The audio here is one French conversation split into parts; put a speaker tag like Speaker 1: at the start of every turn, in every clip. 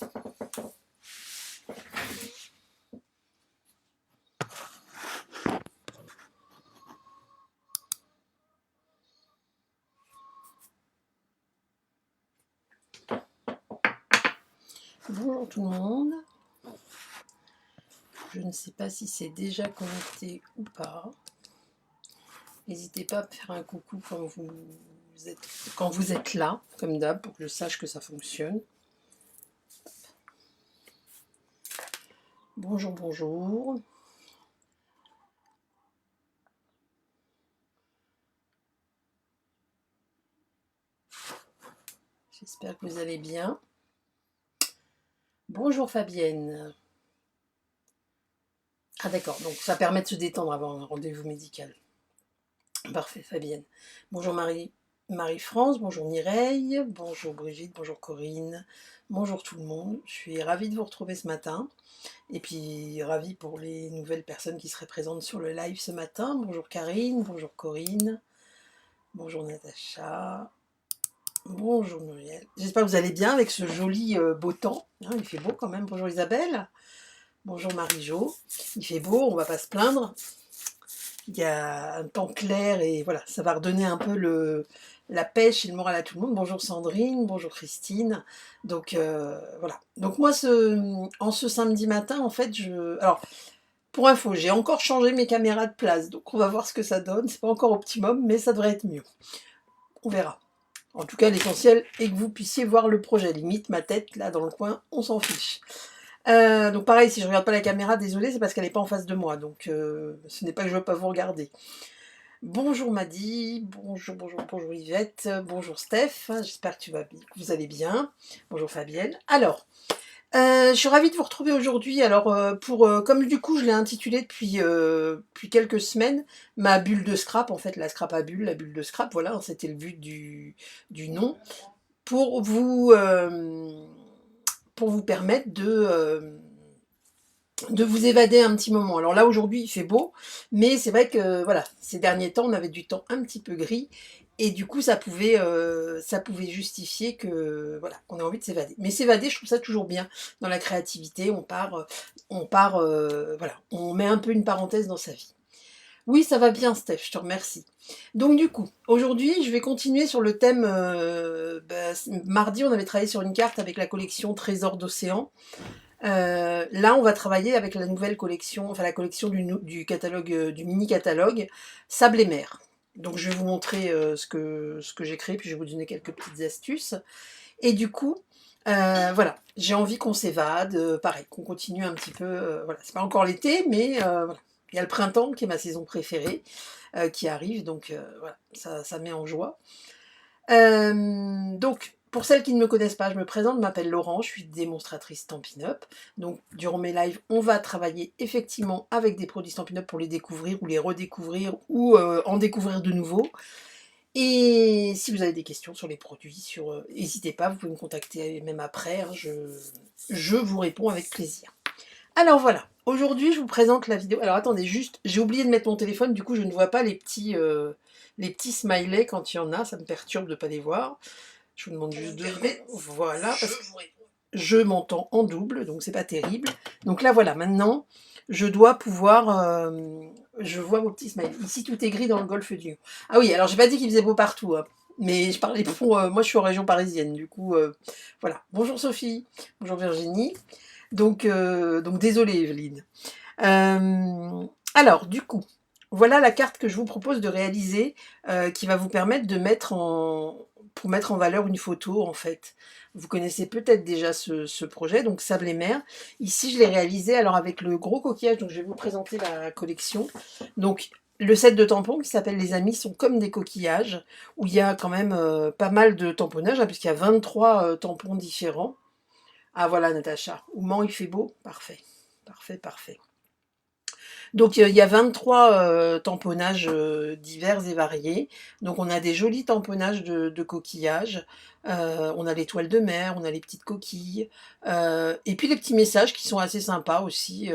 Speaker 1: Bonjour tout le monde. Je ne sais pas si c'est déjà connecté ou pas. N'hésitez pas à me faire un coucou quand vous êtes là, comme d'hab, pour que je sache que ça fonctionne. Bonjour, bonjour. J'espère que vous allez bien. Bonjour Fabienne. Ah d'accord, donc ça permet de se détendre avant un rendez-vous médical. Parfait Fabienne. Bonjour Marie-France, bonjour Mireille, bonjour Brigitte, bonjour Corinne, bonjour tout le monde. Je suis ravie de vous retrouver ce matin. Et puis ravie pour les nouvelles personnes qui seraient présentes sur le live ce matin. Bonjour Karine, bonjour Corinne, bonjour Natacha, bonjour Muriel. J'espère que vous allez bien avec ce joli beau temps. Hein, il fait beau quand même. Bonjour Isabelle, bonjour Marie-Jo. Il fait beau, on va pas se plaindre. Il y a un temps clair et voilà, ça va redonner un peu la pêche et le moral à tout le monde. Bonjour Sandrine, bonjour Christine. Donc voilà. Donc moi, en ce samedi matin, en fait, alors, pour info, j'ai encore changé mes caméras de place, donc on va voir ce que ça donne. C'est pas encore optimum, mais ça devrait être mieux. On verra. En tout cas, l'essentiel est que vous puissiez voir le projet. Limite, ma tête, là, dans le coin, on s'en fiche. Donc pareil, si je regarde pas la caméra, désolé, c'est parce qu'elle n'est pas en face de moi, donc ce n'est pas que je ne veux pas vous regarder. Bonjour Maddy, bonjour Yvette, bonjour Steph, j'espère que vous allez bien. Bonjour Fabienne. Alors, je suis ravie de vous retrouver aujourd'hui. Alors, comme du coup je l'ai intitulé depuis quelques semaines, ma bulle de scrap, en fait, la scrap à bulle, la bulle de scrap, voilà, c'était le but du nom, pour vous permettre de vous évader un petit moment. Alors là, aujourd'hui, il fait beau, mais c'est vrai que, voilà, ces derniers temps, on avait du temps un petit peu gris, et du coup, ça pouvait justifier que, voilà, qu'on ait envie de s'évader. Mais s'évader, je trouve ça toujours bien. Dans la créativité, voilà, on met un peu une parenthèse dans sa vie. Oui, ça va bien, Steph, je te remercie. Donc du coup, aujourd'hui, je vais continuer sur le thème, mardi, on avait travaillé sur une carte avec la collection Trésors d'océan. Là, on va travailler avec la nouvelle collection, enfin la collection du catalogue, du mini-catalogue Sable et Mer. Donc je vais vous montrer ce que j'ai créé, puis je vais vous donner quelques petites astuces. Et du coup, voilà, j'ai envie qu'on s'évade, pareil, qu'on continue un petit peu, voilà, c'est pas encore l'été, mais voilà. Il y a le printemps qui est ma saison préférée, qui arrive, donc voilà, ça met en joie. Donc, pour celles qui ne me connaissent pas, je me présente, je m'appelle Laurent, je suis démonstratrice Stampin' Up. Donc, durant mes lives, on va travailler effectivement avec des produits Stampin' Up pour les découvrir ou les redécouvrir ou en découvrir de nouveaux. Et si vous avez des questions sur les produits, n'hésitez pas, vous pouvez me contacter même après, hein, je vous réponds avec plaisir. Alors voilà, aujourd'hui je vous présente la vidéo. Alors attendez, juste, j'ai oublié de mettre mon téléphone, du coup je ne vois pas les petits smileys quand il y en a, ça me perturbe de ne pas les voir. Je vous demande juste de... Voilà, parce que je m'entends en double, donc c'est pas terrible. Donc là voilà, maintenant, je dois pouvoir... je vois vos petits smileys. Ici tout est gris dans le golfe du Lion. Ah oui, alors j'ai pas dit qu'il faisait beau partout, hein, mais je parlais pour... moi je suis en région parisienne, du coup, voilà. Bonjour Sophie, bonjour Virginie. Donc désolée Evelyne. Alors, du coup, voilà la carte que je vous propose de réaliser, qui va vous permettre pour mettre en valeur une photo, en fait. Vous connaissez peut-être déjà ce projet, donc Sable et Mer. Ici, je l'ai réalisé alors avec le gros coquillage, donc je vais vous présenter la collection. Donc, le set de tampons qui s'appelle Les Amis sont comme des coquillages, où il y a quand même pas mal de tamponnage, hein, puisqu'il y a 23 tampons différents. Ah voilà Natacha, au Mans il fait beau, parfait, parfait, parfait. Donc il y a 23 tamponnages divers et variés. Donc on a des jolis tamponnages de coquillages, on a les toiles de mer, on a les petites coquilles, et puis les petits messages qui sont assez sympas aussi.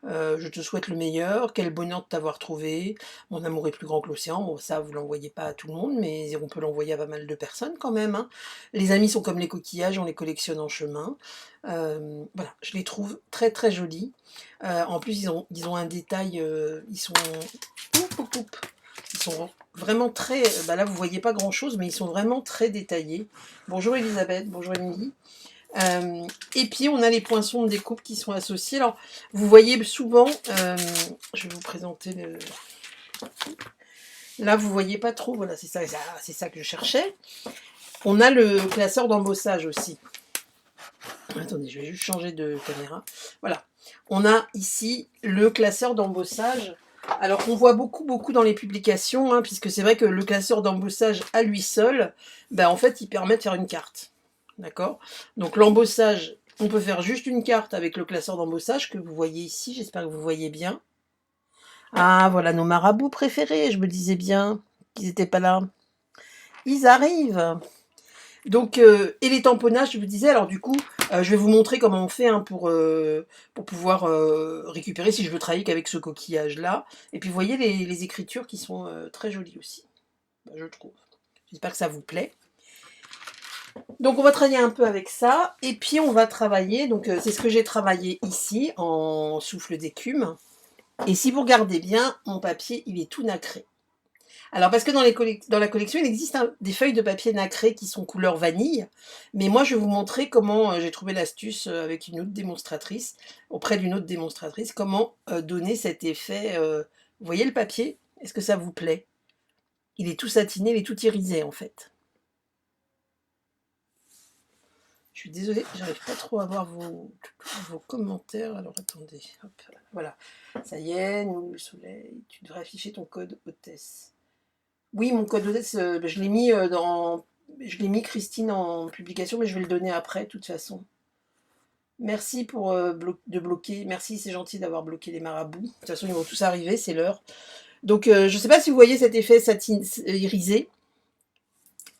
Speaker 1: Je te souhaite le meilleur, quel bonheur de t'avoir trouvé, mon amour est plus grand que l'océan. Bon, ça, vous l'envoyez pas à tout le monde, mais on peut l'envoyer à pas mal de personnes quand même, hein. Les amis sont comme les coquillages, on les collectionne en chemin. Voilà, je les trouve très très jolis. En plus, ils ont un détail, ils sont... Ils sont vraiment très... Bah là, vous voyez pas grand-chose, mais ils sont vraiment très détaillés. Bonjour Elisabeth, bonjour Émilie. Et puis on a les poinçons de découpe qui sont associés. Alors vous voyez souvent, je vais vous présenter le... Là vous voyez pas trop, voilà c'est ça que je cherchais. On a le classeur d'embossage aussi. Attendez, je vais juste changer de caméra. Voilà, on a ici le classeur d'embossage. Alors qu'on voit beaucoup dans les publications, hein, puisque c'est vrai que le classeur d'embossage à lui seul, ben, en fait il permet de faire une carte. D'accord? Donc l'embossage, on peut faire juste une carte avec le classeur d'embossage que vous voyez ici, j'espère que vous voyez bien. Ah, voilà nos marabouts préférés, je me disais bien qu'ils n'étaient pas là. Ils arrivent. Donc, et les tamponnages, je vous disais, alors du coup, je vais vous montrer comment on fait, hein, pour pouvoir récupérer, si je veux travailler qu'avec ce coquillage-là. Et puis vous voyez les écritures qui sont très jolies aussi, je trouve. J'espère que ça vous plaît. Donc on va travailler un peu avec ça, et puis on va travailler, donc c'est ce que j'ai travaillé ici, en souffle d'écume. Et si vous regardez bien, mon papier, il est tout nacré. Alors parce que dans la collection, il existe des feuilles de papier nacré qui sont couleur vanille, mais moi je vais vous montrer comment j'ai trouvé l'astuce avec une autre démonstratrice, auprès d'une autre démonstratrice, comment donner cet effet. Vous voyez le papier? Est-ce que ça vous plaît? Il est tout satiné, il est tout irisé en fait. Je suis désolée, j'arrive pas trop à voir vos commentaires. Alors attendez, hop, voilà. Ça y est, nous, le soleil, tu devrais afficher ton code hôtesse. Oui, mon code hôtesse, je l'ai mis je l'ai mis Christine en publication, mais je vais le donner après, de toute façon. Merci pour de bloquer. Merci, c'est gentil d'avoir bloqué les marabouts. De toute façon, ils vont tous arriver, c'est l'heure. Donc, je ne sais pas si vous voyez cet effet satin irisé,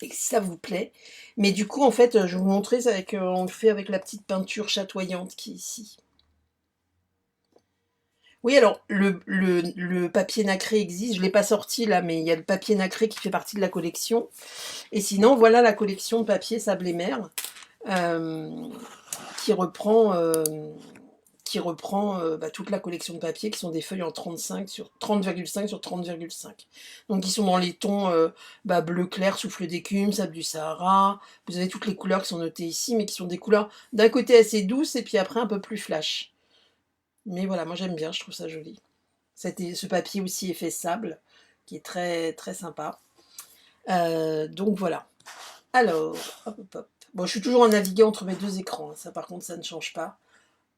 Speaker 1: et si ça vous plaît. Mais du coup, en fait, je vais vous montrer, on le fait avec la petite peinture chatoyante qui est ici. Oui, alors, le papier nacré existe, je ne l'ai pas sorti là, mais il y a le papier nacré qui fait partie de la collection. Et sinon, voilà la collection de papier sable et mer, qui reprend, toute la collection de papier, qui sont des feuilles en 30,5 sur 30,5. Donc qui sont dans les tons bleu clair, souffle d'écume, sable du Sahara. Vous avez toutes les couleurs qui sont notées ici, mais qui sont des couleurs d'un côté assez douces et puis après un peu plus flash. Mais voilà, moi j'aime bien, je trouve ça joli. Ce papier aussi effet sable, qui est très très sympa. Donc voilà. Alors, hop. Bon, je suis toujours en naviguant entre mes deux écrans, hein. Ça par contre, ça ne change pas.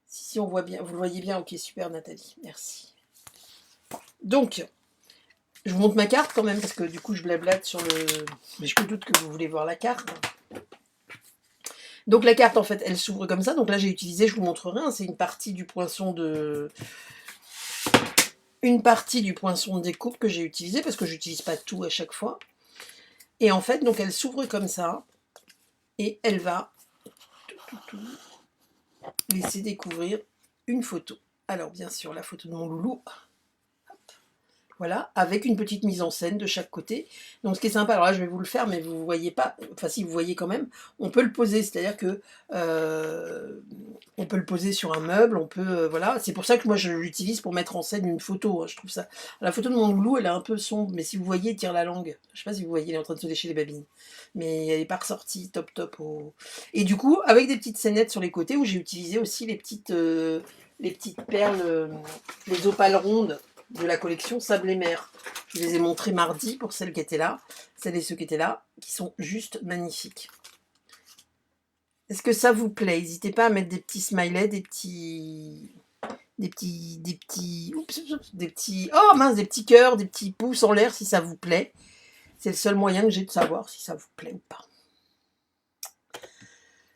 Speaker 1: Si on voit bien, vous le voyez bien, ok, super Nathalie, merci. Donc, je vous montre ma carte quand même, parce que du coup je blablate sur le... Mais je me doute que vous voulez voir la carte. Donc la carte, en fait, elle s'ouvre comme ça. Donc là, j'ai utilisé, je vous montrerai, hein, c'est une partie du poinçon de... Une partie du poinçon de découpe que j'ai utilisé, parce que je n'utilise pas tout à chaque fois. Et en fait, donc elle s'ouvre comme ça, et elle va laisser découvrir une photo. Alors bien sûr, la photo de mon loulou. Voilà, avec une petite mise en scène de chaque côté. Donc ce qui est sympa, alors là je vais vous le faire, mais vous ne voyez pas, enfin si vous voyez quand même, on peut le poser, c'est-à-dire que on peut le poser sur un meuble, on peut, voilà, c'est pour ça que moi je l'utilise pour mettre en scène une photo, hein, je trouve ça. La photo de mon loulou, elle est un peu sombre, mais si vous voyez, il tire la langue. Je sais pas si vous voyez, il est en train de se lécher les babines. Mais elle n'est pas ressortie, top. Et du coup, avec des petites scénettes sur les côtés, où j'ai utilisé aussi les petites perles, les opales rondes, de la collection Sable et Mer. Je vous les ai montrés mardi pour celles qui étaient là, celles et ceux qui étaient là, qui sont juste magnifiques. Est-ce que ça vous plaît? N'hésitez pas à mettre des petits smileys, des petits, oh mince, des petits cœurs, des petits pouces en l'air si ça vous plaît. C'est le seul moyen que j'ai de savoir si ça vous plaît ou pas.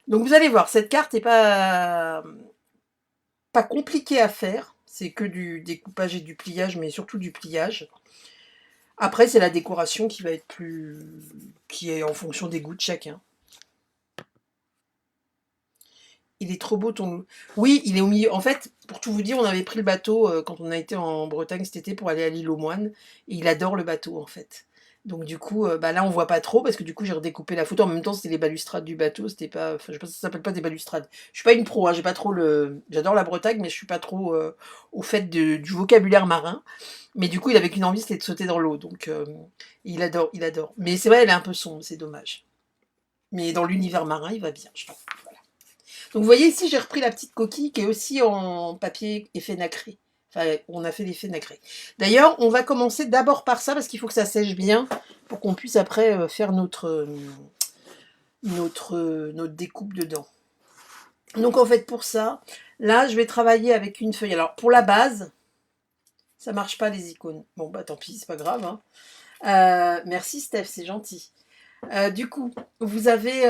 Speaker 1: Donc vous allez voir, cette carte n'est pas compliquée à faire. C'est que du découpage et du pliage, mais surtout du pliage. Après, c'est la décoration qui va être qui est en fonction des goûts de chacun. Il est trop beau ton... Oui, il est au milieu. En fait, pour tout vous dire, on avait pris le bateau quand on a été en Bretagne cet été pour aller à l'île aux Moines. Et il adore le bateau, en fait. Donc du coup, bah là, on voit pas trop parce que du coup, j'ai redécoupé la photo. En même temps, c'était les balustrades du bateau. C'était pas... Enfin, je sais pas si ça s'appelle pas des balustrades. Je suis pas une pro, hein, j'ai pas trop le... J'adore la Bretagne, mais je suis pas trop au fait du vocabulaire marin. Mais du coup, il avait qu'une envie, c'était de sauter dans l'eau. Donc, il adore, il adore. Mais c'est vrai, elle est un peu sombre, c'est dommage. Mais dans l'univers marin, il va bien, je trouve. Voilà. Donc vous voyez ici, j'ai repris la petite coquille qui est aussi en papier effet nacré. Enfin, on a fait l'effet nacré. D'ailleurs, on va commencer d'abord par ça parce qu'il faut que ça sèche bien pour qu'on puisse après faire notre découpe dedans. Donc en fait, pour ça, là, je vais travailler avec une feuille. Alors, pour la base, ça marche pas les icônes. Bon, bah tant pis, c'est pas grave. Hein. Merci Steph, c'est gentil. Du coup, vous avez...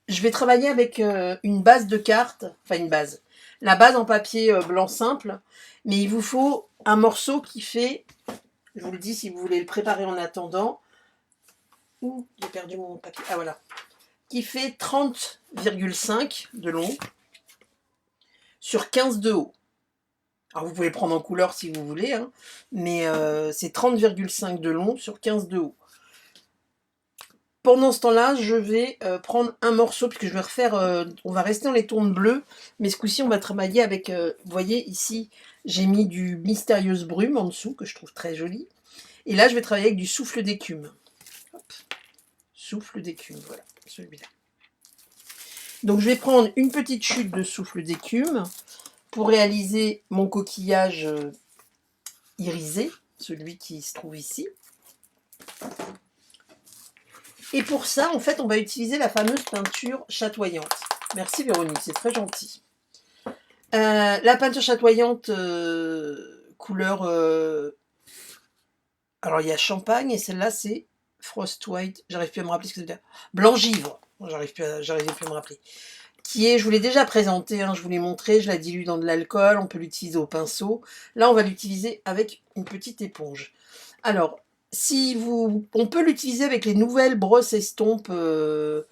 Speaker 1: je vais travailler avec une base de cartes, enfin une base. La base en papier blanc simple, mais il vous faut un morceau qui fait, je vous le dis si vous voulez le préparer en attendant, ouh, j'ai perdu mon papier, ah voilà, qui fait 30,5 de long sur 15 de haut. Alors vous pouvez le prendre en couleur si vous voulez, hein, mais c'est 30,5 de long sur 15 de haut. Pendant ce temps-là, je vais prendre un morceau, puisque je vais refaire, on va rester dans les tons bleus, mais ce coup-ci, on va travailler avec, vous voyez, ici, j'ai mis du Mystérieuse Brume en dessous, que je trouve très joli. Et là, je vais travailler avec du Souffle d'écume. Souffle d'écume, voilà, celui-là. Donc, je vais prendre une petite chute de Souffle d'écume pour réaliser mon coquillage irisé, celui qui se trouve ici. Et pour ça, en fait, on va utiliser la fameuse peinture chatoyante. Merci Véronique, c'est très gentil. La peinture chatoyante couleur... alors, il y a champagne et celle-là, c'est Frost White. J'arrive plus à me rappeler ce que ça veut dire. Blanc-givre. J'arrive plus à me rappeler. Qui est, je vous l'ai déjà présenté, hein, je vous l'ai montré, je la dilue dans de l'alcool, on peut l'utiliser au pinceau. Là, on va l'utiliser avec une petite éponge. Alors, on peut l'utiliser avec les nouvelles brosses estompes de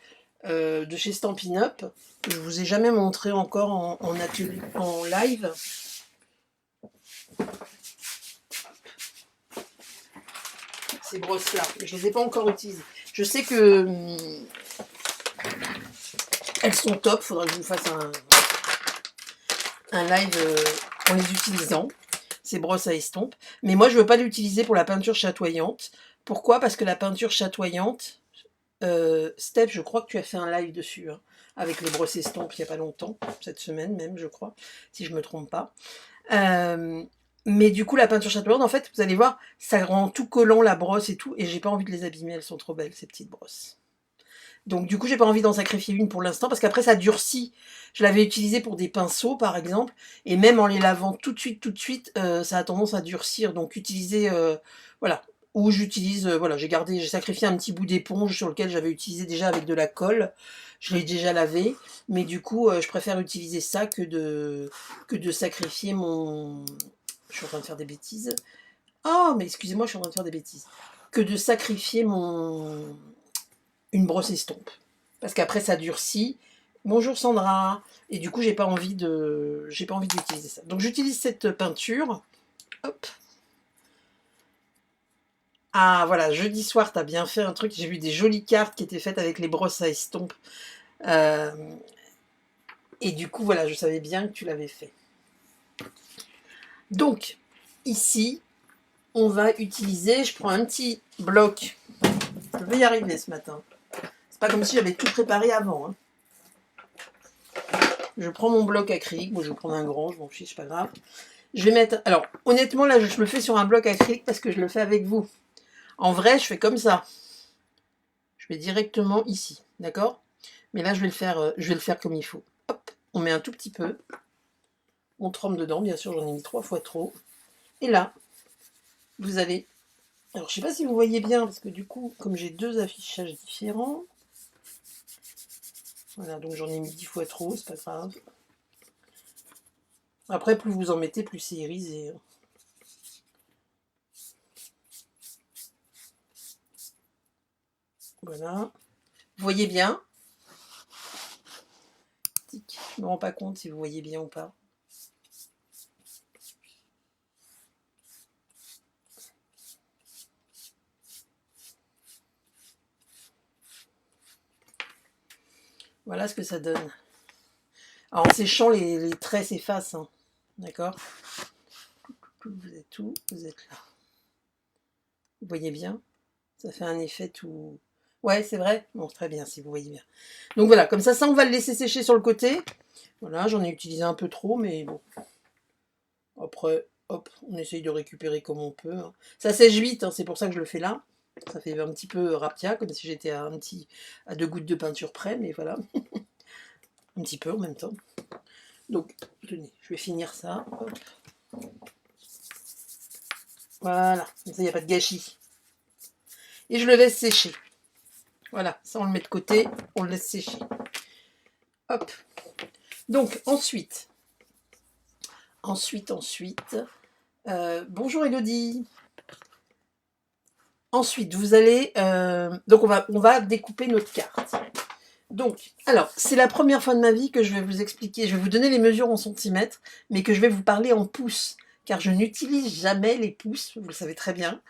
Speaker 1: chez Stampin' Up. Je vous ai jamais montré encore en atelier, en live. Ces brosses-là, je ne les ai pas encore utilisées. Je sais que elles sont top, il faudra que je vous fasse un live en les utilisant. Ces brosses à estompe. Mais moi, je ne veux pas l'utiliser pour la peinture chatoyante. Pourquoi? Parce que la peinture chatoyante, Steph, je crois que tu as fait un live dessus, hein, avec les brosses estampes il n'y a pas longtemps, cette semaine même, je crois, si je ne me trompe pas. Mais du coup, la peinture chatoyante, en fait, vous allez voir, ça rend tout collant la brosse et tout, et j'ai pas envie de les abîmer, elles sont trop belles, ces petites brosses. Donc du coup, j'ai pas envie d'en sacrifier une pour l'instant, parce qu'après, ça durcit. Je l'avais utilisé pour des pinceaux, par exemple, et même en les lavant tout de suite, ça a tendance à durcir. Donc utiliser, voilà, ou j'utilise, voilà, j'ai sacrifié un petit bout d'éponge sur lequel j'avais utilisé déjà avec de la colle. Je l'ai déjà lavé, mais du coup, je préfère utiliser ça que de sacrifier mon... Je suis en train de faire des bêtises. Oh, mais excusez-moi, je suis en train de faire des bêtises. Que de sacrifier une brosse estompe. Parce qu'après, ça durcit. Bonjour Sandra. Et du coup, j'ai pas envie d'utiliser ça. Donc, j'utilise cette peinture. Hop. Ah, voilà, jeudi soir, tu as bien fait un truc. J'ai vu des jolies cartes qui étaient faites avec les brosses à estompe. Et du coup, voilà, je savais bien que tu l'avais fait. Donc, ici, on va utiliser, je prends un petit bloc. Je vais y arriver ce matin. C'est pas comme si j'avais tout préparé avant. Hein. Je prends mon bloc acrylique. Moi, je vais prendre un grand, je m'en fiche, c'est pas grave. Je vais mettre... Alors, honnêtement, là, je le fais sur un bloc acrylique parce que je le fais avec vous. En vrai, je fais comme ça. Je vais directement ici, d'accord? Mais là, je vais le faire comme il faut. Hop, on met un tout petit peu. On trempe dedans, bien sûr, j'en ai mis 3 fois trop. Et là, vous allez... Alors, je sais pas si vous voyez bien, parce que du coup, comme j'ai 2 affichages différents... Voilà, donc j'en ai mis 10 fois trop, c'est pas grave. Après, plus vous en mettez, plus c'est irisé. Voilà. Vous voyez bien. Je me rends pas compte si vous voyez bien ou pas. Voilà ce que ça donne. Alors en séchant, les traits s'effacent, hein. D'accord? Vous êtes là. Vous voyez bien? Ça fait un effet tout... Ouais, c'est vrai? Bon, très bien, si vous voyez bien. Donc voilà, comme ça, on va le laisser sécher sur le côté. Voilà, j'en ai utilisé un peu trop, mais bon. Après, hop, on essaye de récupérer comme on peut, hein. Ça sèche vite, hein, c'est pour ça que je le fais là. Ça fait un petit peu rapia, comme si j'étais à 2 gouttes de peinture près, mais voilà. Un petit peu en même temps. Donc, tenez, je vais finir ça. Hop. Voilà, comme ça, il n'y a pas de gâchis. Et je le laisse sécher. Voilà, ça on le met de côté, on le laisse sécher. Hop. Donc, ensuite, bonjour Elodie. Ensuite, vous allez... donc, on va découper notre carte. Donc, alors, c'est la première fois de ma vie que je vais vous expliquer, je vais vous donner les mesures en centimètres, mais que je vais vous parler en pouces, car je n'utilise jamais les pouces, vous le savez très bien,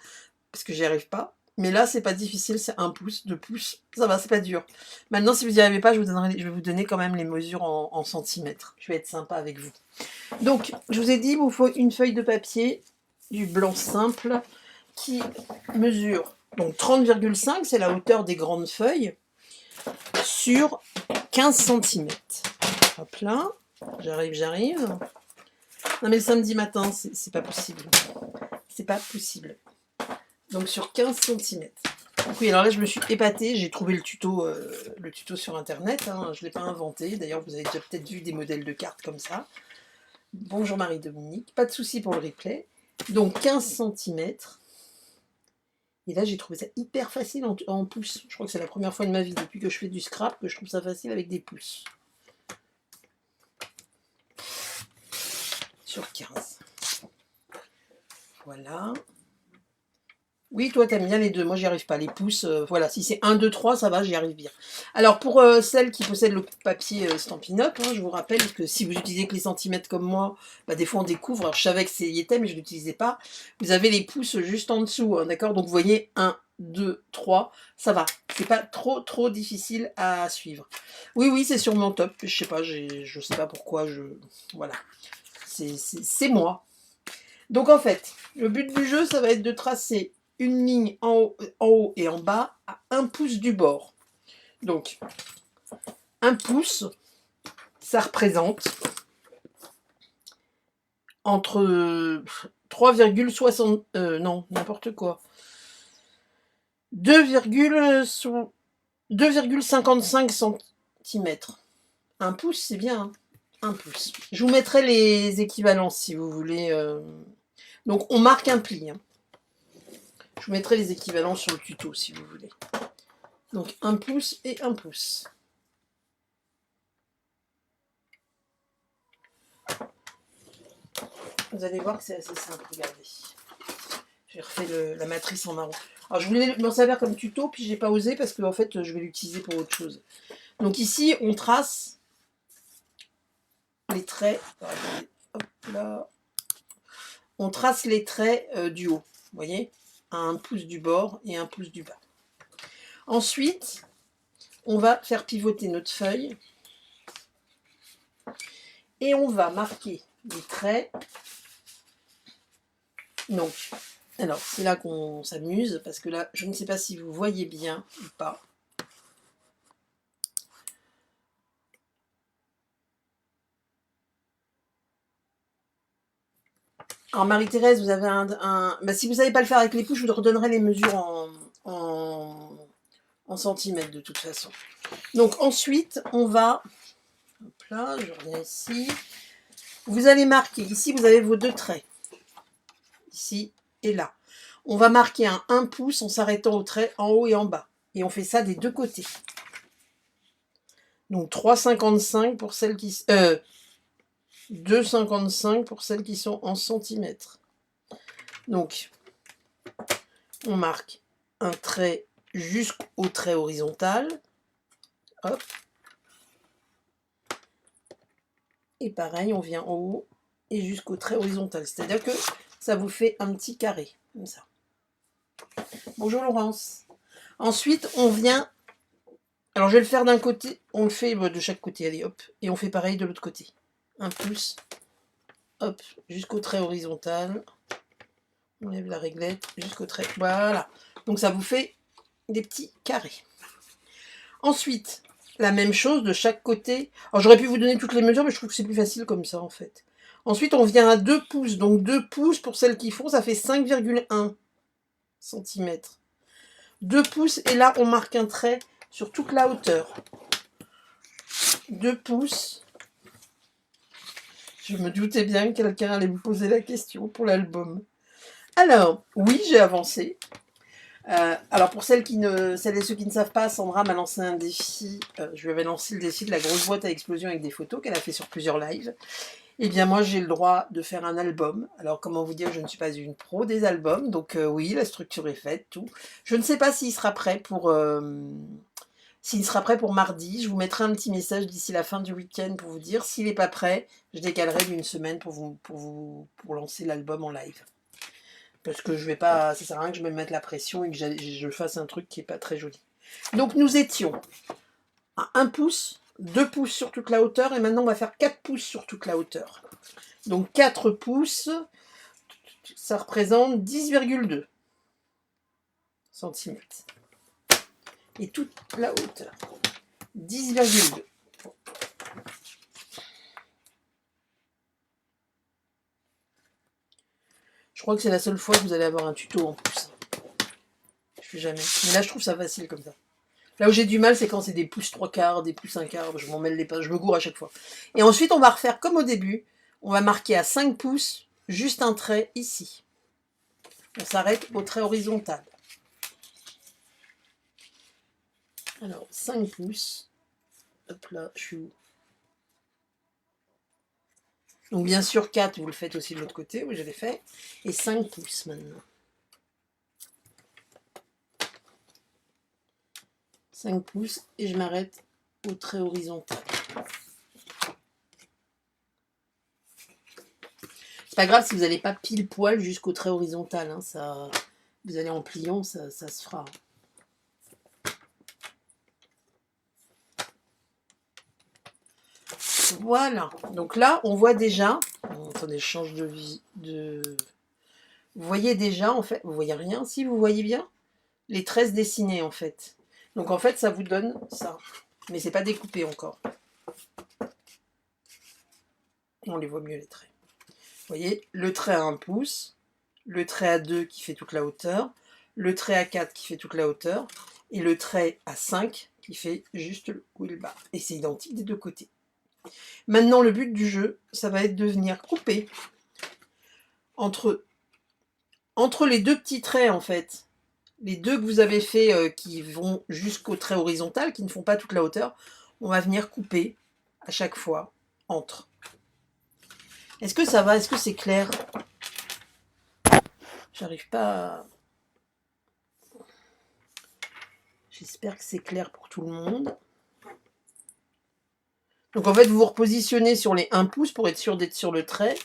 Speaker 1: parce que j'y arrive pas. Mais là, c'est pas difficile, c'est 1 pouce, 2 pouces, ça va, c'est pas dur. Maintenant, si vous n'y arrivez pas, je vais vous donner quand même les mesures en centimètres. Je vais être sympa avec vous. Donc, je vous ai dit, il vous faut une feuille de papier, du blanc simple, qui mesure donc 30,5, c'est la hauteur des grandes feuilles, sur 15 cm. Hop là, j'arrive. Non mais le samedi matin, c'est pas possible. C'est pas possible. Donc sur 15 cm. Donc oui, alors là je me suis épatée, j'ai trouvé le tuto sur internet, hein. Je ne l'ai pas inventé. D'ailleurs vous avez déjà peut-être vu des modèles de cartes comme ça. Bonjour Marie-Dominique, pas de souci pour le replay. Donc 15 cm. Et là, j'ai trouvé ça hyper facile en pouces. Je crois que c'est la première fois de ma vie, depuis que je fais du scrap, que je trouve ça facile avec des pouces. Sur 15. Voilà. Oui, toi, t'aimes bien les deux. Moi, j'y arrive pas. Les pouces, voilà. Si c'est 1, 2, 3, ça va, j'y arrive bien. Alors, pour celles qui possèdent le papier Stampin' Up, hein, je vous rappelle que si vous utilisez que les centimètres comme moi, bah, des fois, on découvre. Alors, je savais que c'était, mais je ne l'utilisais pas. Vous avez les pouces juste en dessous, hein, d'accord? Donc, vous voyez, 1, 2, 3, ça va. C'est pas trop difficile à suivre. Oui, oui, c'est sur mon top. Je sais pas, je sais pas pourquoi. Voilà. C'est moi. Donc, en fait, le but du jeu, ça va être de tracer une ligne en haut et en bas à 1 pouce du bord. Donc, 1 pouce, ça représente entre 3,60... non, n'importe quoi. 2,55 cm. 1 pouce, c'est bien, hein, 1 pouce. Je vous mettrai les équivalences si vous voulez. Donc, on marque un pli, hein. Je vous mettrai les équivalents sur le tuto si vous voulez. Donc 1 pouce et 1 pouce. Vous allez voir que c'est assez simple, regardez. J'ai refait la matrice en marron. Alors je voulais m'en servir comme tuto, puis j'ai pas osé parce que en fait je vais l'utiliser pour autre chose. Donc ici on trace les traits. Hop là. On trace les traits du haut, vous voyez, à 1 pouce du bord et 1 pouce du bas. Ensuite, on va faire pivoter notre feuille et on va marquer les traits. Donc, alors c'est là qu'on s'amuse parce que là, je ne sais pas si vous voyez bien ou pas. Alors Marie-Thérèse, vous avez bah, si vous ne savez pas le faire avec les pouces, je vous redonnerai les mesures en centimètres de toute façon. Donc ensuite, on va... Hop là, je reviens ici. Vous allez marquer, ici vous avez vos 2 traits. Ici et là. On va marquer un 1 pouce en s'arrêtant aux traits en haut et en bas. Et on fait ça des deux côtés. Donc 3,55 pour celles qui... 2,55 pour celles qui sont en centimètres. Donc, on marque un trait jusqu'au trait horizontal. Hop. Et pareil, on vient en haut et jusqu'au trait horizontal. C'est-à-dire que ça vous fait un petit carré, comme ça. Bonjour Laurence. Ensuite, on vient... Alors, je vais le faire d'un côté. On le fait de chaque côté, allez, hop. Et on fait pareil de l'autre côté. Un pouce, hop, jusqu'au trait horizontal. On lève la réglette jusqu'au trait. Voilà. Donc, ça vous fait des petits carrés. Ensuite, la même chose de chaque côté. Alors, j'aurais pu vous donner toutes les mesures, mais je trouve que c'est plus facile comme ça, en fait. Ensuite, on vient à 2 pouces. Donc, 2 pouces, pour celles qui font, ça fait 5,1 cm. 2 pouces, et là, on marque un trait sur toute la hauteur. 2 pouces. Je me doutais bien que quelqu'un allait me poser la question pour l'album. Alors, oui, j'ai avancé. Alors pour celles et ceux qui ne savent pas, Sandra m'a lancé un défi. Je lui avais lancé le défi de la grosse boîte à explosion avec des photos qu'elle a fait sur plusieurs lives. Eh bien moi j'ai le droit de faire un album. Alors comment vous dire, je ne suis pas une pro des albums, donc oui, la structure est faite, tout. Je ne sais pas s'il sera prêt pour mardi. Je vous mettrai un petit message d'ici la fin du week-end pour vous dire. S'il n'est pas prêt, je décalerai d'une semaine pour lancer l'album en live. Parce que je vais pas, ça sert à rien que je me mette la pression et que je fasse un truc qui n'est pas très joli. Donc nous étions à 1 pouce, 2 pouces sur toute la hauteur, et maintenant on va faire 4 pouces sur toute la hauteur. Donc 4 pouces, ça représente 10,2 cm. Et toute la hauteur, 10,2. Je crois que c'est la seule fois que vous allez avoir un tuto en pouces. Je fais jamais. Mais là, je trouve ça facile comme ça. Là où j'ai du mal, c'est quand c'est des pouces 3/4, des pouces 1/4. Je m'en mêle les pinces, je me gourre à chaque fois. Et ensuite, on va refaire comme au début. On va marquer à 5 pouces, juste un trait ici. On s'arrête au trait horizontal. Alors, 5 pouces. Hop là, je suis où? Donc, bien sûr, 4, vous le faites aussi de l'autre côté, où j'avais fait. Et 5 pouces maintenant. 5 pouces, et je m'arrête au trait horizontal. C'est pas grave si vous n'allez pas pile poil jusqu'au trait horizontal. Hein, ça, vous allez en pliant, ça se fera. Voilà. Donc là, on voit déjà. Attendez, je change de vie. Vous voyez déjà, en fait. Vous voyez rien. Si vous voyez bien les tresses dessinées, en fait. Donc en fait, ça vous donne ça. Mais c'est pas découpé encore. On les voit mieux, les traits. Vous voyez, le trait à 1 pouce, le trait à 2 qui fait toute la hauteur, le trait à 4 qui fait toute la hauteur, et le trait à 5 qui fait juste le haut et le bas. Et c'est identique des deux côtés. Maintenant, le but du jeu, ça va être de venir couper entre les deux petits traits, en fait. Les deux que vous avez fait qui vont jusqu'au trait horizontal, qui ne font pas toute la hauteur, on va venir couper à chaque fois entre. Est-ce que ça va? Est-ce que c'est clair? J'arrive pas à... J'espère que c'est clair pour tout le monde. Donc en fait, vous vous repositionnez sur les 1 pouce pour être sûr d'être sur le trait.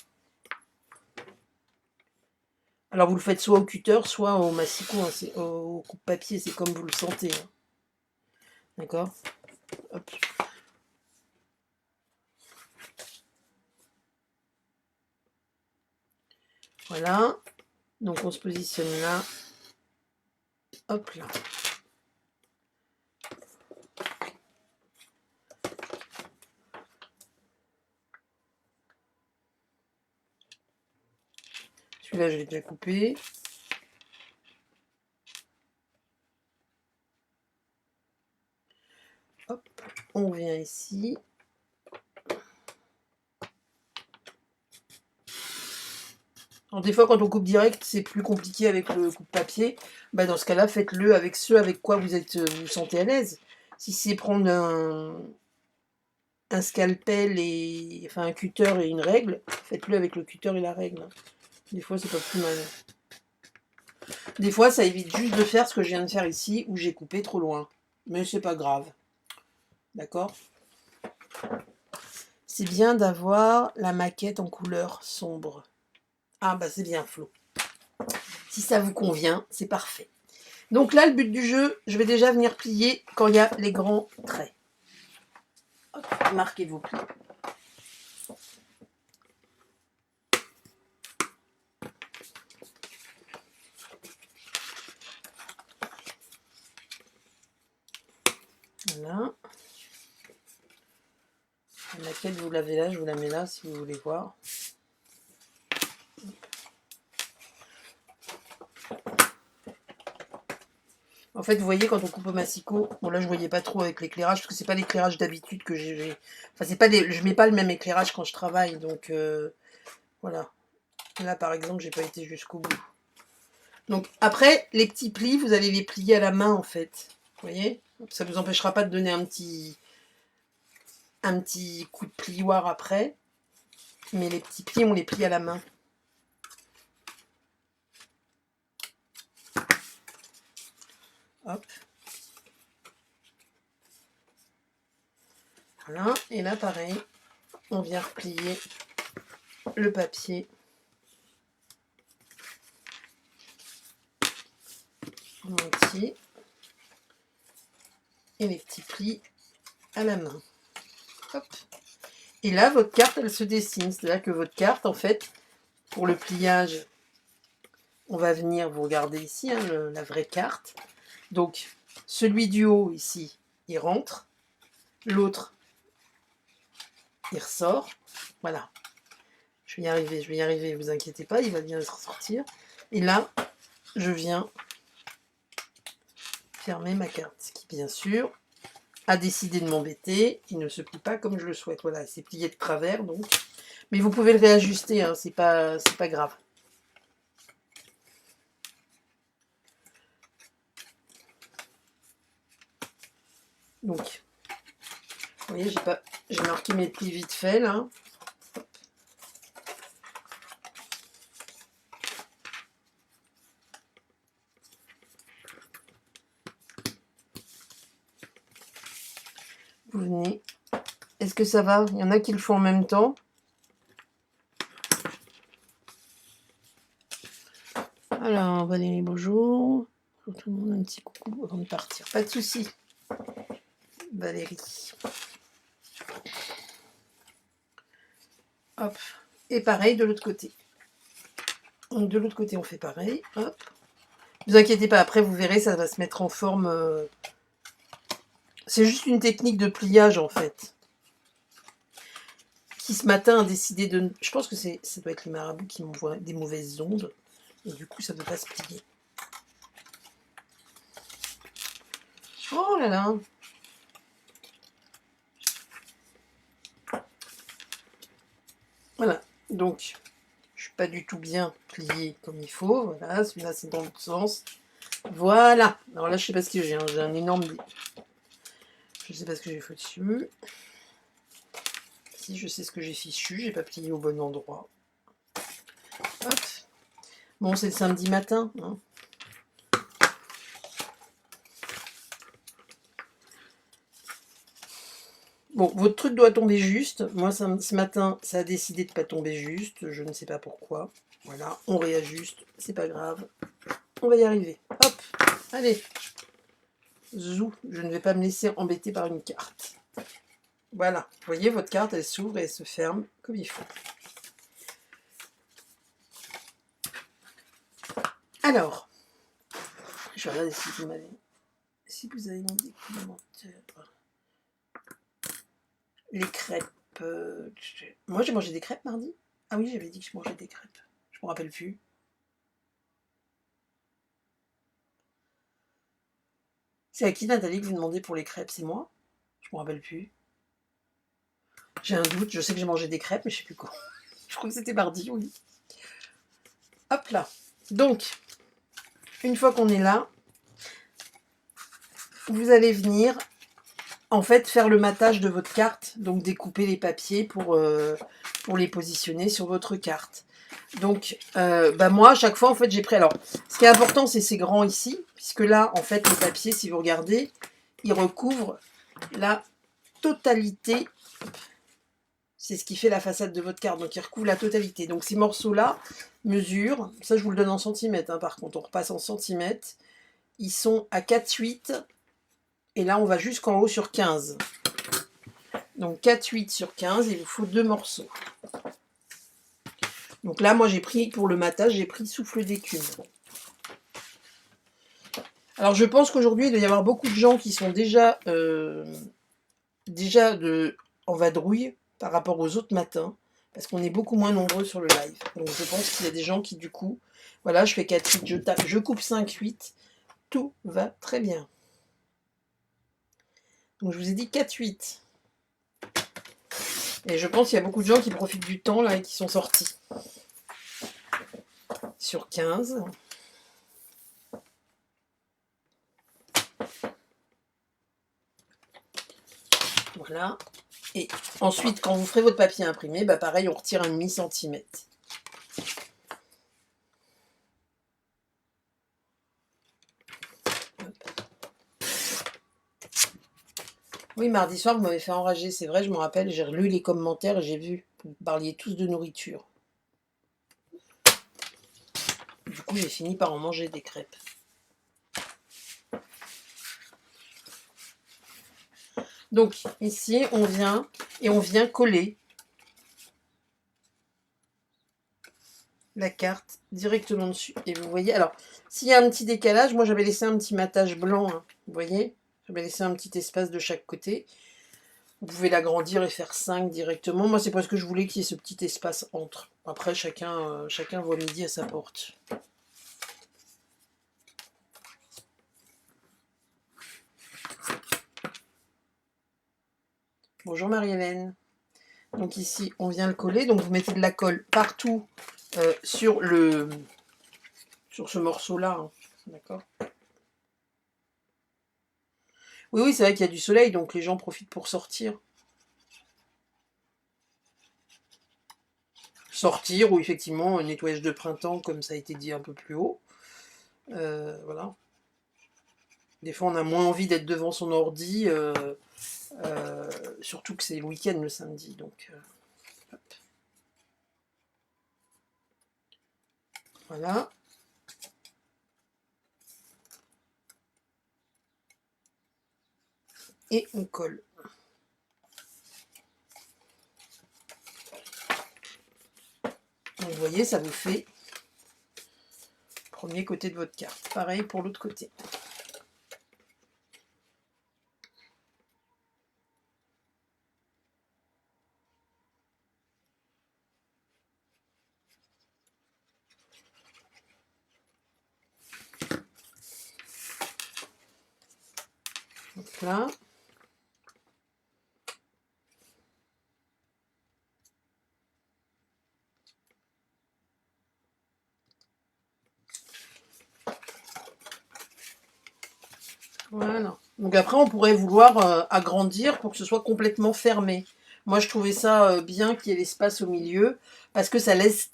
Speaker 1: Alors vous le faites soit au cutter, soit au massicot, hein, au coupe-papier, c'est comme vous le sentez. Hein. D'accord? Hop. Voilà. Donc on se positionne là. Hop là. Celui-là, je l'ai déjà coupé. Hop, on vient ici. Alors des fois, quand on coupe direct, c'est plus compliqué avec le coupe-papier. Bah, dans ce cas-là, faites-le avec ceux avec quoi vous vous sentez à l'aise. Si c'est prendre un scalpel et enfin un cutter et une règle, faites-le avec le cutter et la règle. Des fois, c'est pas plus mal. Des fois, ça évite juste de faire ce que je viens de faire ici, où j'ai coupé trop loin. Mais c'est pas grave. D'accord? c'est bien d'avoir la maquette en couleur sombre. Ah bah c'est bien Flo. Si ça vous convient, c'est parfait. Donc là, le but du jeu, je vais déjà venir plier quand il y a les grands traits. Hop, marquez vos plis. Voilà. La maquette, vous l'avez là, je vous la mets là si vous voulez voir. En fait, vous voyez, quand on coupe au massicot, bon là je voyais pas trop avec l'éclairage, parce que c'est pas l'éclairage d'habitude que j'ai. Enfin, c'est pas je mets pas le même éclairage quand je travaille, donc voilà. Là par exemple, j'ai pas été jusqu'au bout. Donc après, les petits plis, vous allez les plier à la main en fait. Vous voyez? Ça vous empêchera pas de donner un petit coup de plioir après. Mais les petits plis, on les plie à la main. Hop. Voilà. Et là, pareil, on vient replier le papier. En entier. Et les petits plis à la main. Hop. Et là, votre carte, elle se dessine. C'est-à-dire que votre carte, en fait, pour le pliage, on va venir, vous regardez ici, hein, la vraie carte. Donc, celui du haut, ici, il rentre. L'autre, il ressort. Voilà. Je vais y arriver, vous inquiétez pas, il va bien se ressortir. Et là, je viens fermer ma carte. Ce qui, bien sûr, a décidé de m'embêter. Il ne se plie pas comme je le souhaite. Voilà, c'est plié de travers, donc. Mais vous pouvez le réajuster, hein, c'est pas grave. Donc, vous voyez, j'ai marqué mes plis vite fait, là. Vous venez. Est-ce que ça va? Il y en a qui le font en même temps. Alors, Valérie, bonjour. Bonjour tout le monde, un petit coucou avant de partir. Pas de souci, Valérie. Hop. Et pareil de l'autre côté. Donc, de l'autre côté, on fait pareil. Hop. Ne vous inquiétez pas, après, vous verrez, ça va se mettre en forme. C'est juste une technique de pliage, en fait. Qui, ce matin, a décidé de... Je pense que ça doit être les marabouts qui m'envoient des mauvaises ondes. Et du coup, ça ne peut pas se plier. Oh là là! Voilà, donc je suis pas du tout bien plié comme il faut. Voilà, celui-là c'est dans l'autre sens. Voilà. Alors là, je sais pas ce que j'ai. Hein. J'ai un énorme... Je sais pas ce que j'ai fait dessus. Si, je sais ce que j'ai fichu. J'ai pas plié au bon endroit. Hop. Bon, c'est le samedi matin. Hein. Bon, votre truc doit tomber juste. Moi, ce matin, ça a décidé de pas tomber juste. Je ne sais pas pourquoi. Voilà, on réajuste. C'est pas grave. On va y arriver. Hop. Allez. Zou. Je ne vais pas me laisser embêter par une carte. Voilà. Vous voyez, votre carte, elle s'ouvre et elle se ferme comme il faut. Alors. Je vais regarder si vous avez mis des commentaires. Les crêpes. Moi, j'ai mangé des crêpes mardi. Ah oui, j'avais dit que je mangeais des crêpes. Je me rappelle plus. C'est à qui, Nathalie, que vous demandez pour les crêpes? C'est moi? Je me rappelle plus. J'ai un doute. Je sais que j'ai mangé des crêpes, mais je sais plus quoi. Je crois que c'était mardi, oui. Hop là. Donc, une fois qu'on est là, vous allez venir... En fait, faire le matage de votre carte, donc découper les papiers pour les positionner sur votre carte. Donc, moi, à chaque fois, en fait, j'ai pris... Alors, ce qui est important, c'est ces grands ici, puisque là, en fait, le papier, si vous regardez, il recouvre la totalité C'est ce qui fait la façade de votre carte, donc il recouvre la totalité. Donc ces morceaux-là mesurent, ça je vous le donne en centimètres, hein, par contre, on repasse en centimètres. Ils sont à 4,8 et là on va jusqu'en haut sur 15. Donc 4,8 sur 15, il vous faut 2 morceaux. Donc là, moi j'ai pris, pour le matage, j'ai pris souffle d'écume. Alors je pense qu'aujourd'hui, il doit y avoir beaucoup de gens qui sont déjà en vadrouille par rapport aux autres matins, parce qu'on est beaucoup moins nombreux sur le live. Donc je pense qu'il y a des gens qui du coup, voilà, je fais 4,8, je coupe 5,8, tout va très bien. Donc je vous ai dit 4,8. Et je pense qu'il y a beaucoup de gens qui profitent du temps là et qui sont sortis. Sur 15. Voilà. Et ensuite, quand vous ferez votre papier imprimé, bah pareil, on retire un demi-centimètre. Oui, mardi soir, vous m'avez fait enrager, c'est vrai, je me rappelle, j'ai relu les commentaires et j'ai vu, vous parliez tous de nourriture. Du coup, j'ai fini par en manger des crêpes. Donc, ici, on vient coller la carte directement dessus. Et vous voyez, alors, s'il y a un petit décalage, moi j'avais laissé un petit matage blanc, hein, vous voyez, j'avais laissé un petit espace de chaque côté. Vous pouvez l'agrandir et faire 5 directement. Moi, c'est parce que je voulais qu'il y ait ce petit espace entre. Après, chacun voit midi à sa porte. Bonjour Marie-Hélène. Donc ici, on vient le coller. Donc vous mettez de la colle partout sur ce morceau-là. Hein. D'accord. Oui, oui, c'est vrai qu'il y a du soleil, donc les gens profitent pour sortir. Sortir, ou effectivement, un nettoyage de printemps, comme ça a été dit un peu plus haut. Voilà. Des fois, on a moins envie d'être devant son ordi, surtout que c'est le week-end le samedi. Donc, hop. Voilà. Et on colle. Donc, vous voyez, ça vous fait le premier côté de votre carte. Pareil pour l'autre côté. Donc là. Voilà. Donc après, on pourrait vouloir agrandir pour que ce soit complètement fermé. Moi, je trouvais ça bien qu'il y ait l'espace au milieu, parce que ça laisse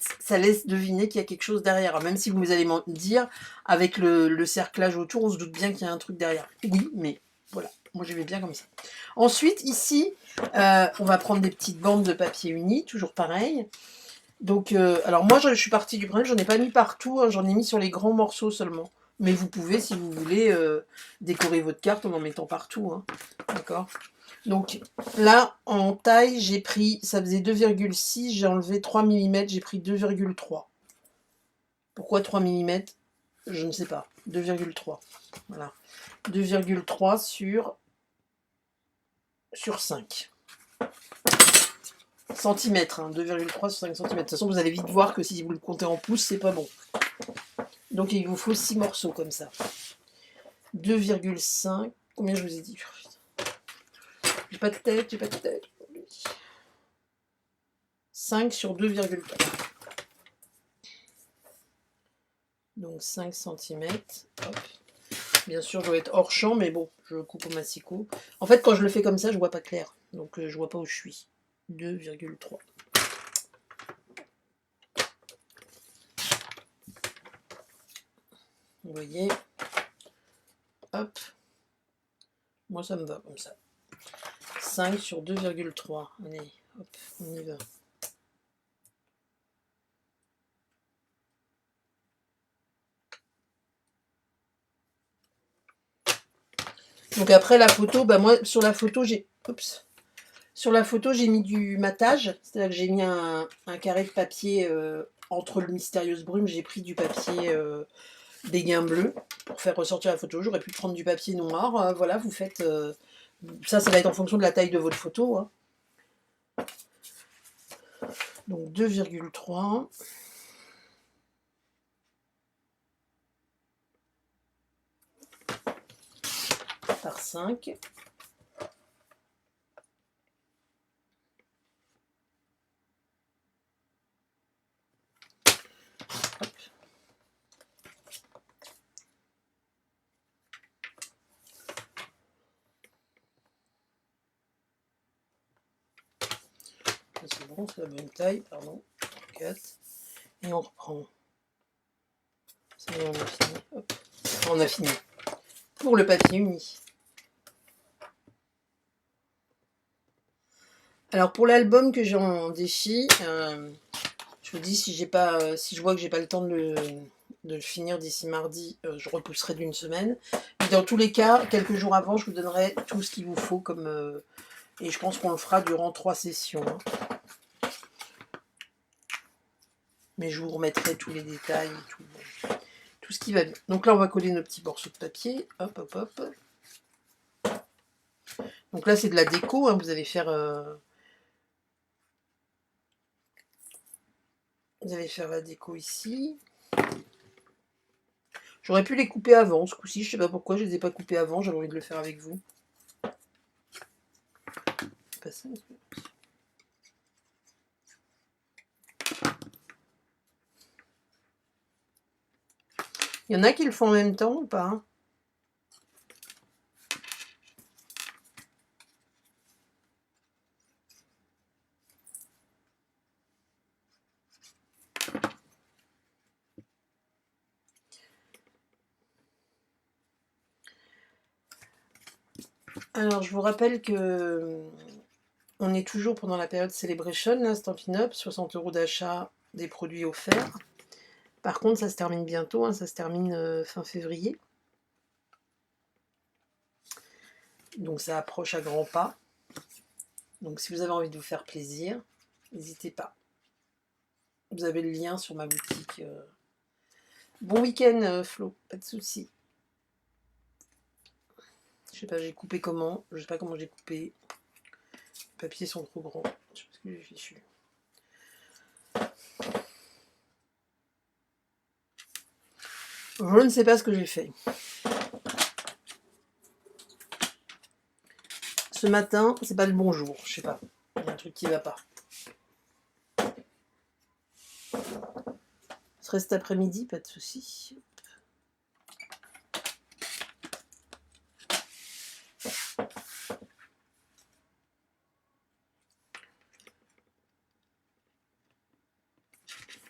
Speaker 1: deviner qu'il y a quelque chose derrière. Alors, même si vous allez me dire, avec le cerclage autour, on se doute bien qu'il y a un truc derrière. Oui, mais voilà. Moi, j'aimais bien comme ça. Ensuite, ici, on va prendre des petites bandes de papier uni, toujours pareil. Donc, alors moi, je suis partie du principe, j'en ai pas mis partout, hein, j'en ai mis sur les grands morceaux seulement. Mais vous pouvez, si vous voulez, décorer votre carte en mettant partout. Hein. D'accord. Donc là, en taille, j'ai pris, ça faisait 2,6, j'ai enlevé 3 mm, j'ai pris 2,3. Pourquoi 3 mm? Je ne sais pas. 2,3. Voilà. 2,3 sur 5 centimètres. Hein, 2,3 sur 5 centimètres. De toute façon, vous allez vite voir que si vous le comptez en pouces, c'est pas bon. Donc il vous faut 6 morceaux comme ça. 2,5. Combien je vous ai dit? J'ai pas de tête, j'ai pas de tête. 5 sur 2,3. Donc 5 cm. Hop. Bien sûr, je dois être hors champ, mais bon, je coupe au massicot. En fait, quand je le fais comme ça, je vois pas clair. Donc je vois pas où je suis. 2,3. Vous voyez. Hop. Moi, ça me va comme ça. 5 sur 2,3. Allez, Hop, on y va. Donc après la photo, bah moi sur la photo j'ai... Oups. Sur la photo j'ai mis du matage, c'est-à-dire que j'ai mis un carré de papier entre le Mystérieuse Brume, j'ai pris du papier dégain bleu pour faire ressortir la photo. J'aurais pu prendre du papier noir. Voilà, vous faites... ça va être en fonction de la taille de votre photo. Hein. Donc 2,3. Par 5. Hop. C'est bon, c'est la bonne taille, pardon. 4. Et on reprend. Ça y est, on a fini. Hop. On a fini. Pour le papier uni. Alors pour l'album que j'ai en défi, je vous dis si j'ai pas, si je vois que j'ai pas le temps de le finir d'ici mardi, je repousserai d'une semaine. Mais dans tous les cas, quelques jours avant, je vous donnerai tout ce qu'il vous faut comme et je pense qu'on le fera durant 3 sessions. Hein. Mais je vous remettrai tous les détails, tout ce qui va bien. Donc là, on va coller nos petits morceaux de papier. Hop, hop, hop. Donc là, c'est de la déco. Hein. Vous allez faire la déco ici. J'aurais pu les couper avant, ce coup-ci. Je sais pas pourquoi je les ai pas coupés avant. J'avais envie de le faire avec vous. Pas ça, il y en a qui le font en même temps ou pas hein? Alors, je vous rappelle que on est toujours pendant la période Celebration, là, Stampin' Up, 60 € d'achat, des produits offerts. Par contre, ça se termine bientôt, hein, ça se termine fin février. Donc ça approche à grands pas. Donc si vous avez envie de vous faire plaisir, n'hésitez pas. Vous avez le lien sur ma boutique. Bon week-end, Flo, pas de soucis. Je sais pas, j'ai coupé comment. Je sais pas comment j'ai coupé. Les papiers sont trop grands. Je sais pas ce que j'ai fichu. Je ne sais pas ce que j'ai fait. Ce matin, c'est pas le bon jour. Je sais pas. Il y a un truc qui va pas. Ce serait cet après-midi, pas de soucis.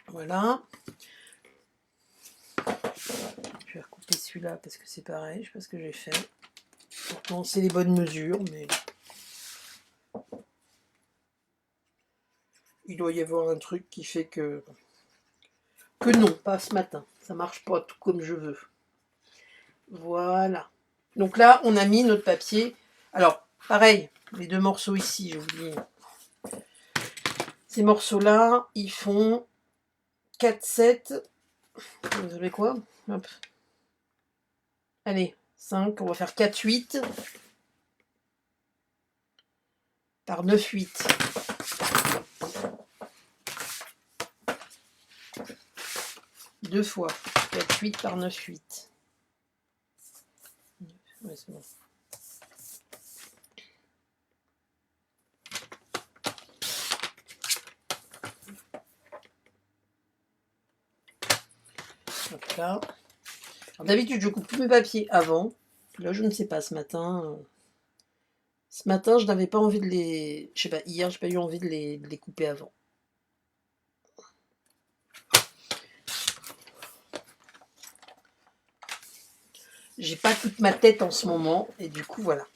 Speaker 1: Voilà. Je vais recouper celui-là parce que c'est pareil, je sais pas ce que j'ai fait. Pourtant, c'est les bonnes mesures, mais il doit y avoir un truc qui fait que non, pas ce matin. Ça marche pas tout comme je veux. Voilà. Donc là, on a mis notre papier. Alors, pareil, les deux morceaux ici, j'ai oublié. Ces morceaux-là, ils font 4, 7. Vous savez quoi? Hop. Allez, 5, on va faire 4, 8 par 9, 8. Deux fois. 4, 8 par 9, 8. Ouais, c'est bon. Donc là. D'habitude, je coupe tous mes papiers avant. Là, je ne sais pas, ce matin. Ce matin, je n'avais pas envie de les... Je sais pas, hier, j'ai pas eu envie de les couper avant. J'ai pas toute ma tête en ce moment. Et du coup, voilà.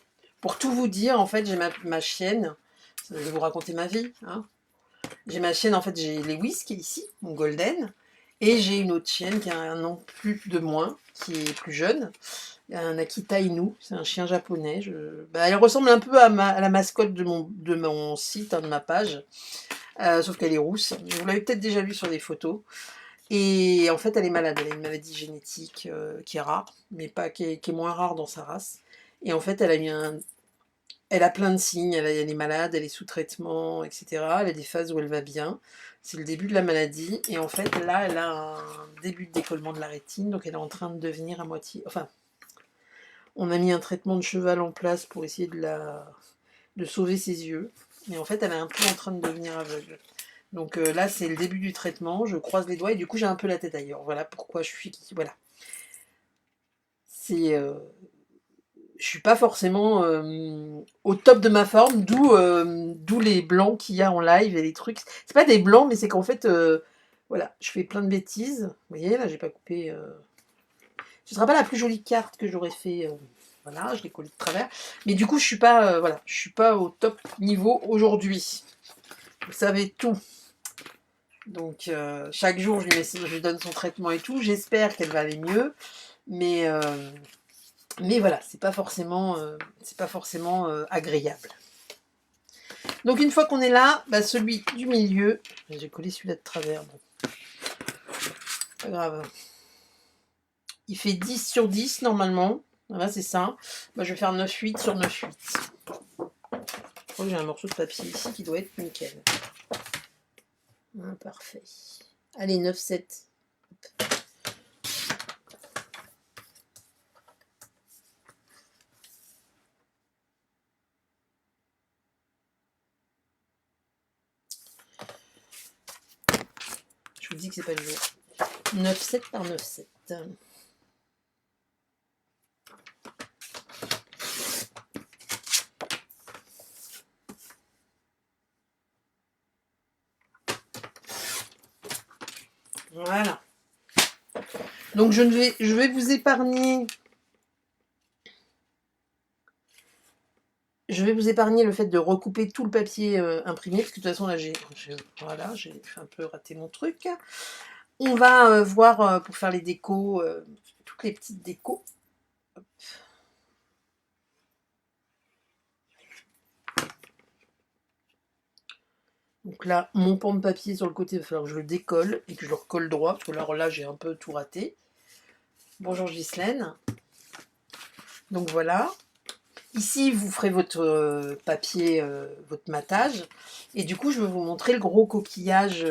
Speaker 1: Pour tout vous dire, en fait, j'ai ma chienne. Je vais vous raconter ma vie. Hein. J'ai ma chienne, en fait, j'ai Lewis qui est ici, mon golden. Et j'ai une autre chienne qui a un an plus de moins, qui est plus jeune. Un Akita Inu, c'est un chien japonais. Elle ressemble un peu à la mascotte de mon site, hein, de ma page. Sauf qu'elle est rousse. Vous l'avez peut-être déjà vu sur des photos. Et en fait, elle est malade. Elle a une maladie génétique qui est rare, mais pas qui est moins rare dans sa race. Et en fait, elle a plein de signes. Elle est malade, elle est sous traitement, etc. Elle a des phases où elle va bien. C'est le début de la maladie. Et en fait, là, elle a un début de décollement de la rétine. Donc, elle est en train de devenir à moitié... Enfin, on a mis un traitement de cheval en place pour essayer de sauver ses yeux. Mais en fait, elle est un peu en train de devenir aveugle. Donc là, c'est le début du traitement. Je croise les doigts et du coup, j'ai un peu la tête ailleurs. Voilà pourquoi je suis... Voilà. Je suis pas forcément au top de ma forme, d'où les blancs qu'il y a en live et les trucs. C'est pas des blancs, mais c'est qu'en fait, voilà, je fais plein de bêtises. Vous voyez, là, j'ai pas coupé... Ce sera pas la plus jolie carte que j'aurais fait... voilà, je l'ai collée de travers. Mais du coup, je suis pas, voilà, je suis pas au top niveau aujourd'hui. Vous savez tout. Donc, chaque jour, je lui donne son traitement et tout. J'espère qu'elle va aller mieux. Mais voilà, c'est pas forcément agréable. Donc, une fois qu'on est là, bah, celui du milieu... J'ai collé celui-là de travers. Bon. Pas grave. Il fait 10 sur 10, normalement. Voilà, c'est ça. Bah, je vais faire 9,8 sur 9,8. Je crois que j'ai un morceau de papier ici qui doit être nickel. Ah, parfait. Allez, 9,7. Je vous dis que c'est pas le jour. 9,7 par 9,7. Voilà. Donc je vais vous épargner. Je vais vous épargner le fait de recouper tout le papier imprimé, parce que de toute façon là j'ai un peu raté mon truc. On va voir pour faire les décos, toutes les petites décos. Hop. Donc là, mon pan de papier sur le côté, il va falloir que je le décolle et que je le recolle droit, parce que là j'ai un peu tout raté. Bonjour Ghislaine. Donc voilà. Ici, vous ferez votre papier, votre matage. Et du coup, je vais vous montrer le gros coquillage.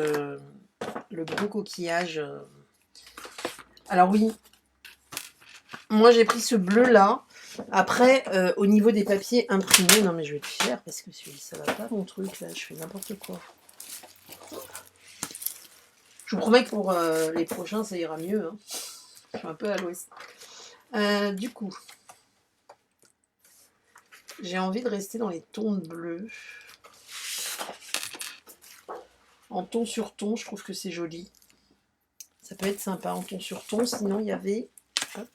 Speaker 1: Alors oui, moi j'ai pris ce bleu-là. Après, au niveau des papiers imprimés, non mais je vais le faire parce que ça va pas mon truc là, je fais n'importe quoi. Je vous promets que pour les prochains, ça ira mieux. Hein. Je suis un peu à l'ouest. Du coup, j'ai envie de rester dans les tons de bleu. En ton sur ton, je trouve que c'est joli. Ça peut être sympa en ton sur ton. Sinon, il y avait... Hop.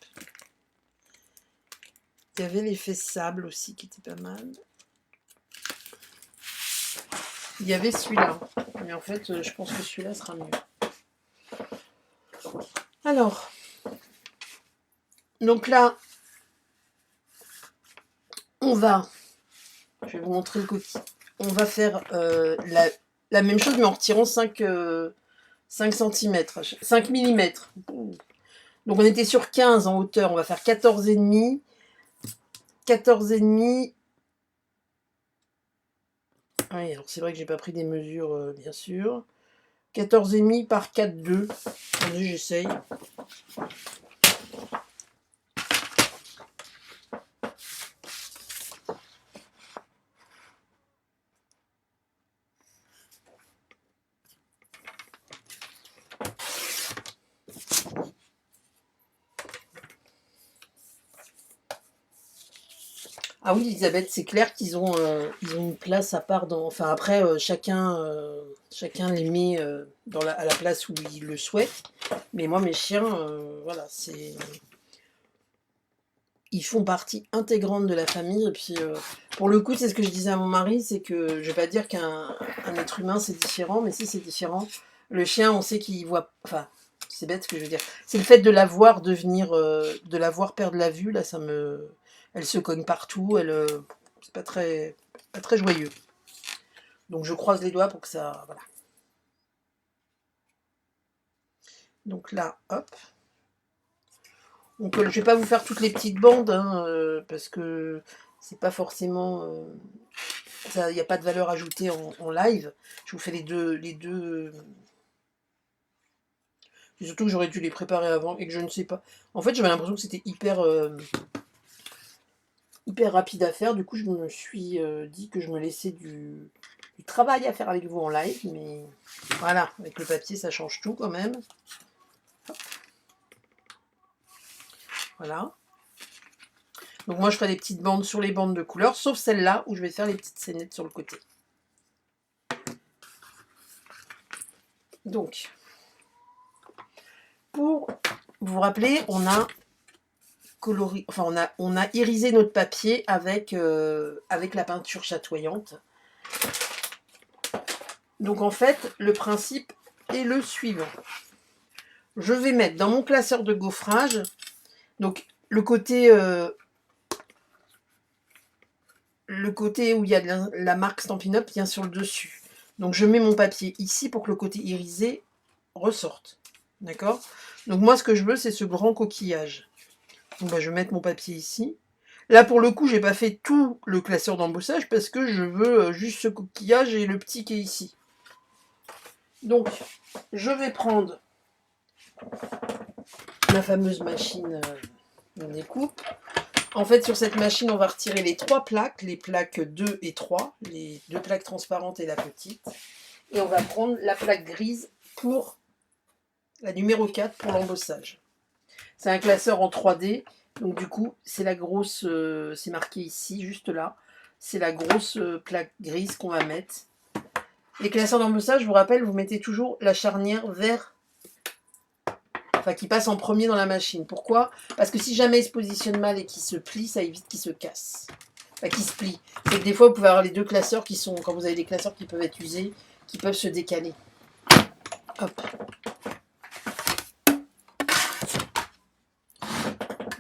Speaker 1: Il y avait l'effet sable aussi qui était pas mal. Il y avait celui-là. Mais en fait, je pense que celui-là sera mieux. Alors. Donc là, on va... Je vais vous montrer le coquille. On va faire la même chose, mais en retirant 5 cm. 5 mm. Donc on était sur 15 en hauteur. On va faire 14,5. 14,5. Oui, alors c'est vrai que j'ai pas pris des mesures, bien sûr. 14,5 par 4,2. Attendez, j'essaye. Ah oui, Elisabeth, c'est clair qu'ils ont une place à part dans... Enfin, après, chacun les met à la place où il le souhaite. Mais moi, mes chiens, voilà, c'est... ils font partie intégrante de la famille. Et puis, pour le coup, c'est ce que je disais à mon mari, c'est que je vais pas dire qu'un être humain c'est différent, mais si c'est différent. Le chien, on sait qu'il voit. Enfin, c'est bête ce que je veux dire. C'est le fait de la voir devenir, de la voir perdre la vue. Là, ça me, elle se cogne partout. Elle, c'est pas très joyeux. Donc je croise les doigts pour que ça, voilà. Donc là, hop. Donc, je vais pas vous faire toutes les petites bandes, hein, parce que c'est pas forcément, il n'y a pas de valeur ajoutée en live. Je vous fais les deux. Et surtout que j'aurais dû les préparer avant et que je ne sais pas. En fait, j'avais l'impression que c'était hyper rapide à faire. Du coup, je me suis dit que je me laissais du travail à faire avec vous en live, mais voilà, avec le papier, ça change tout quand même. Voilà. Donc moi, je ferai des petites bandes sur les bandes de couleurs, sauf celle-là où je vais faire les petites scénettes sur le côté. Donc, pour vous rappeler, on a coloré, enfin on a irisé notre papier avec la peinture chatoyante. Donc en fait, le principe est le suivant. Je vais mettre dans mon classeur de gaufrage, donc le côté où il y a la marque Stampin' Up vient sur le dessus. Donc je mets mon papier ici pour que le côté irisé ressorte. D'accord? Donc moi ce que je veux c'est ce grand coquillage. Donc je vais mettre mon papier ici. Là pour le coup j'ai pas fait tout le classeur d'embossage parce que je veux juste ce coquillage et le petit qui est ici. Donc je vais prendre ma fameuse machine de découpe. En fait, sur cette machine, on va retirer les 3 plaques, les plaques 2 et 3, les 2 plaques transparentes et la petite. Et on va prendre la plaque grise pour la numéro 4 pour l'embossage. C'est un classeur en 3D, donc du coup, c'est la grosse, c'est marqué ici, juste là. C'est la grosse plaque grise qu'on va mettre. Les classeurs d'embossage, je vous rappelle, vous mettez toujours la charnière vers, enfin qui passe en premier dans la machine. Pourquoi? Parce que si jamais il se positionne mal et qu'il se plie, ça évite qu'il se casse. Enfin, qu'il se plie. C'est que des fois, vous pouvez avoir les deux classeurs qui sont, quand vous avez des classeurs qui peuvent être usés, qui peuvent se décaler. Hop.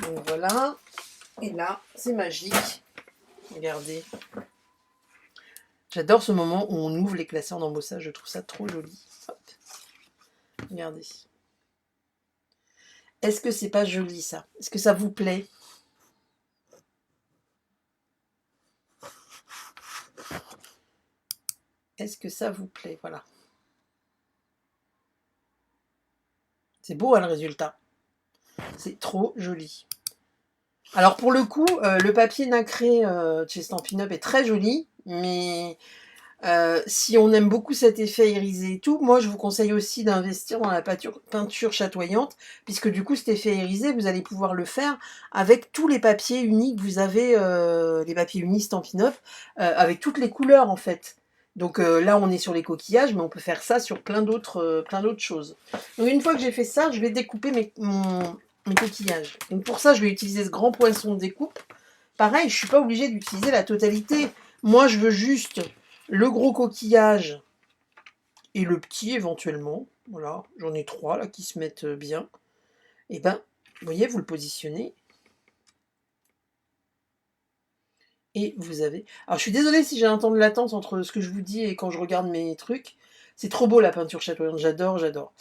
Speaker 1: Donc voilà. Et là, c'est magique. Regardez. J'adore ce moment où on ouvre les classeurs d'embossage. Je trouve ça trop joli. Hop. Regardez. Est-ce que c'est pas joli ça? Est-ce que ça vous plaît? Est-ce que ça vous plaît? Voilà. C'est beau hein, le résultat. C'est trop joli. Alors pour le coup, le papier nacré chez Stampin' Up est très joli, mais si on aime beaucoup cet effet irisé et tout, moi je vous conseille aussi d'investir dans la peinture chatoyante, puisque du coup cet effet irisé, vous allez pouvoir le faire avec tous les papiers unis que vous avez, les papiers unis Stampin' Up, avec toutes les couleurs en fait. Donc là on est sur les coquillages, mais on peut faire ça sur plein d'autres choses. Donc une fois que j'ai fait ça, je vais découper mes coquillages. Donc pour ça, je vais utiliser ce grand poinçon de découpe. Pareil, je ne suis pas obligée d'utiliser la totalité. Moi, je veux juste le gros coquillage et le petit éventuellement. Voilà, j'en ai 3 là qui se mettent bien. Et ben, vous voyez, vous le positionnez. Et vous avez... Alors, je suis désolée si j'ai un temps de latence entre ce que je vous dis et quand je regarde mes trucs. C'est trop beau la peinture chatoyante, j'adore, j'adore.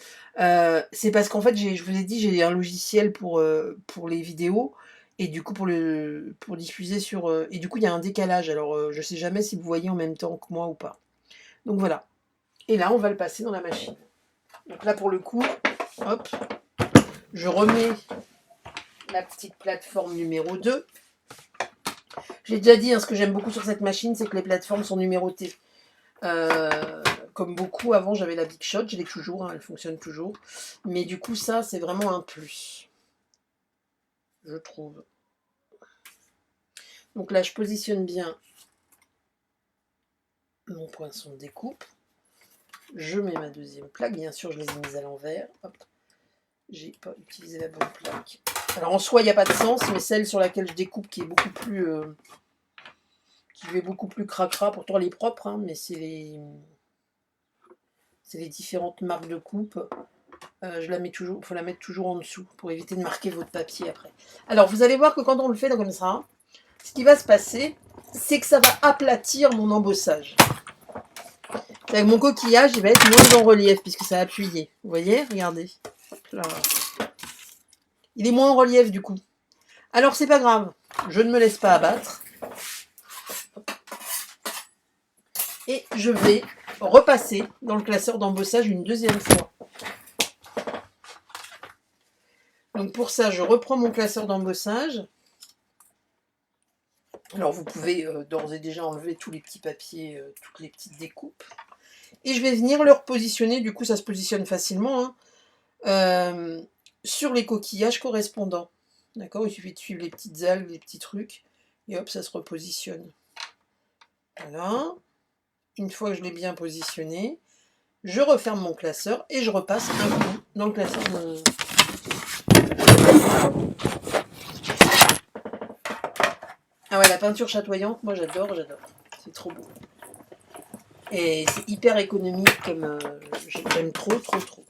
Speaker 1: C'est parce qu'en fait, je vous ai dit, j'ai un logiciel pour les vidéos et du coup pour diffuser sur... et du coup, il y a un décalage. Alors, je sais jamais si vous voyez en même temps que moi ou pas. Donc voilà. Et là, on va le passer dans la machine. Donc là, pour le coup, hop, je remets la petite plateforme numéro 2. J'ai déjà dit, hein, ce que j'aime beaucoup sur cette machine, c'est que les plateformes sont numérotées. Comme beaucoup, avant j'avais la Big Shot, je l'ai toujours, hein, elle fonctionne toujours. Mais du coup, ça, c'est vraiment un plus, je trouve. Donc là, je positionne bien mon poinçon de découpe. Je mets ma deuxième plaque. Bien sûr, je les ai mises à l'envers. Hop, j'ai pas utilisé la bonne plaque. Alors en soi, il n'y a pas de sens, mais celle sur laquelle je découpe qui est beaucoup plus... qui lui est beaucoup plus cracra, pourtant elle est propre, hein, mais c'est les différentes marques de coupe. Je la mets toujours, il faut la mettre toujours en dessous pour éviter de marquer votre papier après. Alors vous allez voir que quand on le fait comme ça, ce qui va se passer, c'est que ça va aplatir mon embossage. Avec mon coquillage, il va être moins en relief puisque ça a appuyé. Vous voyez, regardez. Là. Il est moins en relief du coup. Alors c'est pas grave, je ne me laisse pas abattre. Et je vais repasser dans le classeur d'embossage une deuxième fois. Donc pour ça, je reprends mon classeur d'embossage. Alors vous pouvez d'ores et déjà enlever tous les petits papiers, toutes les petites découpes. Et je vais venir le repositionner, du coup ça se positionne facilement, hein, sur les coquillages correspondants. D'accord, il suffit de suivre les petites algues, les petits trucs, et hop, ça se repositionne. Voilà. Une fois que je l'ai bien positionné, je referme mon classeur et je repasse un coup dans le classeur. Ah ouais, la peinture chatoyante, moi j'adore, j'adore. C'est trop beau. Et c'est hyper économique, comme j'aime trop, trop, trop.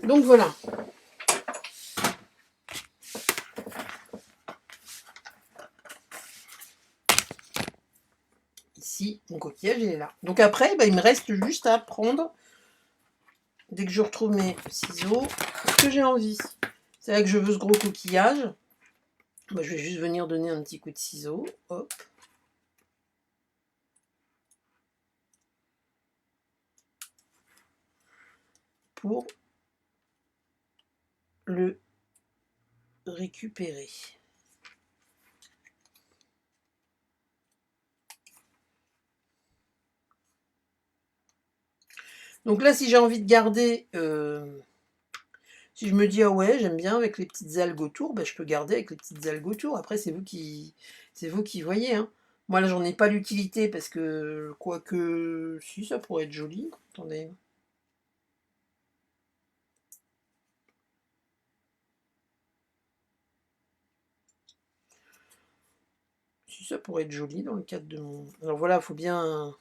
Speaker 1: Donc voilà. Ici, mon coquillage, il est là. Donc après, bah, il me reste juste à prendre, dès que je retrouve mes ciseaux, ce que j'ai envie. C'est là que je veux ce gros coquillage. Bah, je vais juste venir donner un petit coup de ciseau. Hop. Pour le récupérer. Donc là, si j'ai envie de garder, si je me dis, ah ouais, j'aime bien avec les petites algues autour, bah, je peux garder avec les petites algues autour. Après, c'est vous qui voyez. Hein. Moi, là, j'en ai pas l'utilité parce que, quoique, si, ça pourrait être joli. Attendez. Si, ça pourrait être joli dans le cadre de mon... Alors voilà, il faut bien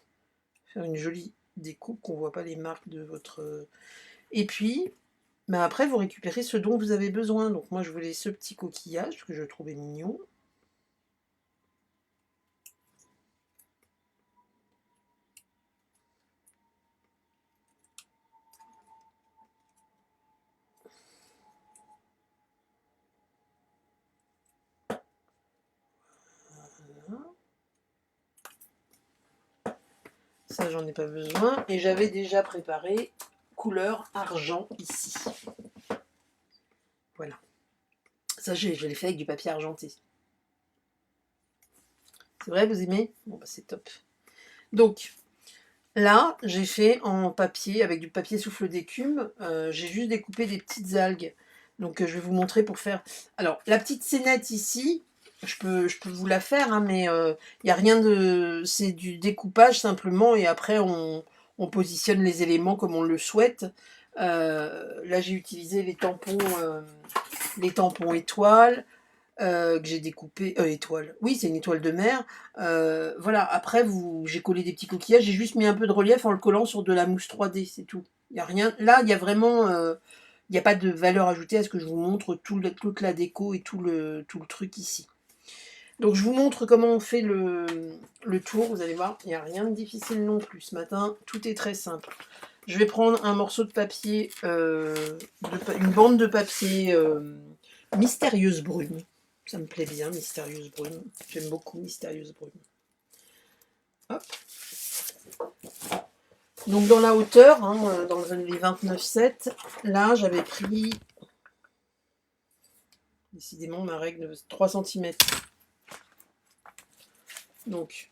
Speaker 1: faire une jolie découpe, qu'on ne voit pas les marques de votre... Et puis, bah après, vous récupérez ce dont vous avez besoin. Donc moi, je voulais ce petit coquillage que je trouvais mignon. Voilà. Ça, j'en ai pas besoin. Et j'avais déjà préparé couleur argent ici. Voilà. Ça, je l'ai fait avec du papier argenté. C'est vrai, vous aimez? Bon, bah, c'est top. Donc, là, j'ai fait en papier, avec du papier souffle d'écume. J'ai juste découpé des petites algues. Donc, je vais vous montrer pour faire... Alors, la petite scénette ici, je peux vous la faire, hein, mais il n'y a rien de... C'est du découpage simplement, et après, on positionne les éléments comme on le souhaite. Là, j'ai utilisé les tampons étoiles. Que j'ai découpé, étoile, oui c'est une étoile de mer, voilà, après j'ai collé des petits coquillages, j'ai juste mis un peu de relief en le collant sur de la mousse 3D, c'est tout, il n'y a rien, là il y a vraiment, il n'y a pas de valeur ajoutée à ce que je vous montre toute la déco et tout le truc ici. Donc je vous montre comment on fait le tour, vous allez voir, il n'y a rien de difficile non plus, ce matin tout est très simple. Je vais prendre un morceau de papier, une bande de papier mystérieuse brune. Ça me plaît bien, Mystérieuse Brune. J'aime beaucoup Mystérieuse Brune. Hop. Donc dans la hauteur, hein, dans les 29,7, là j'avais pris, décidément ma règle de 3 cm. Donc,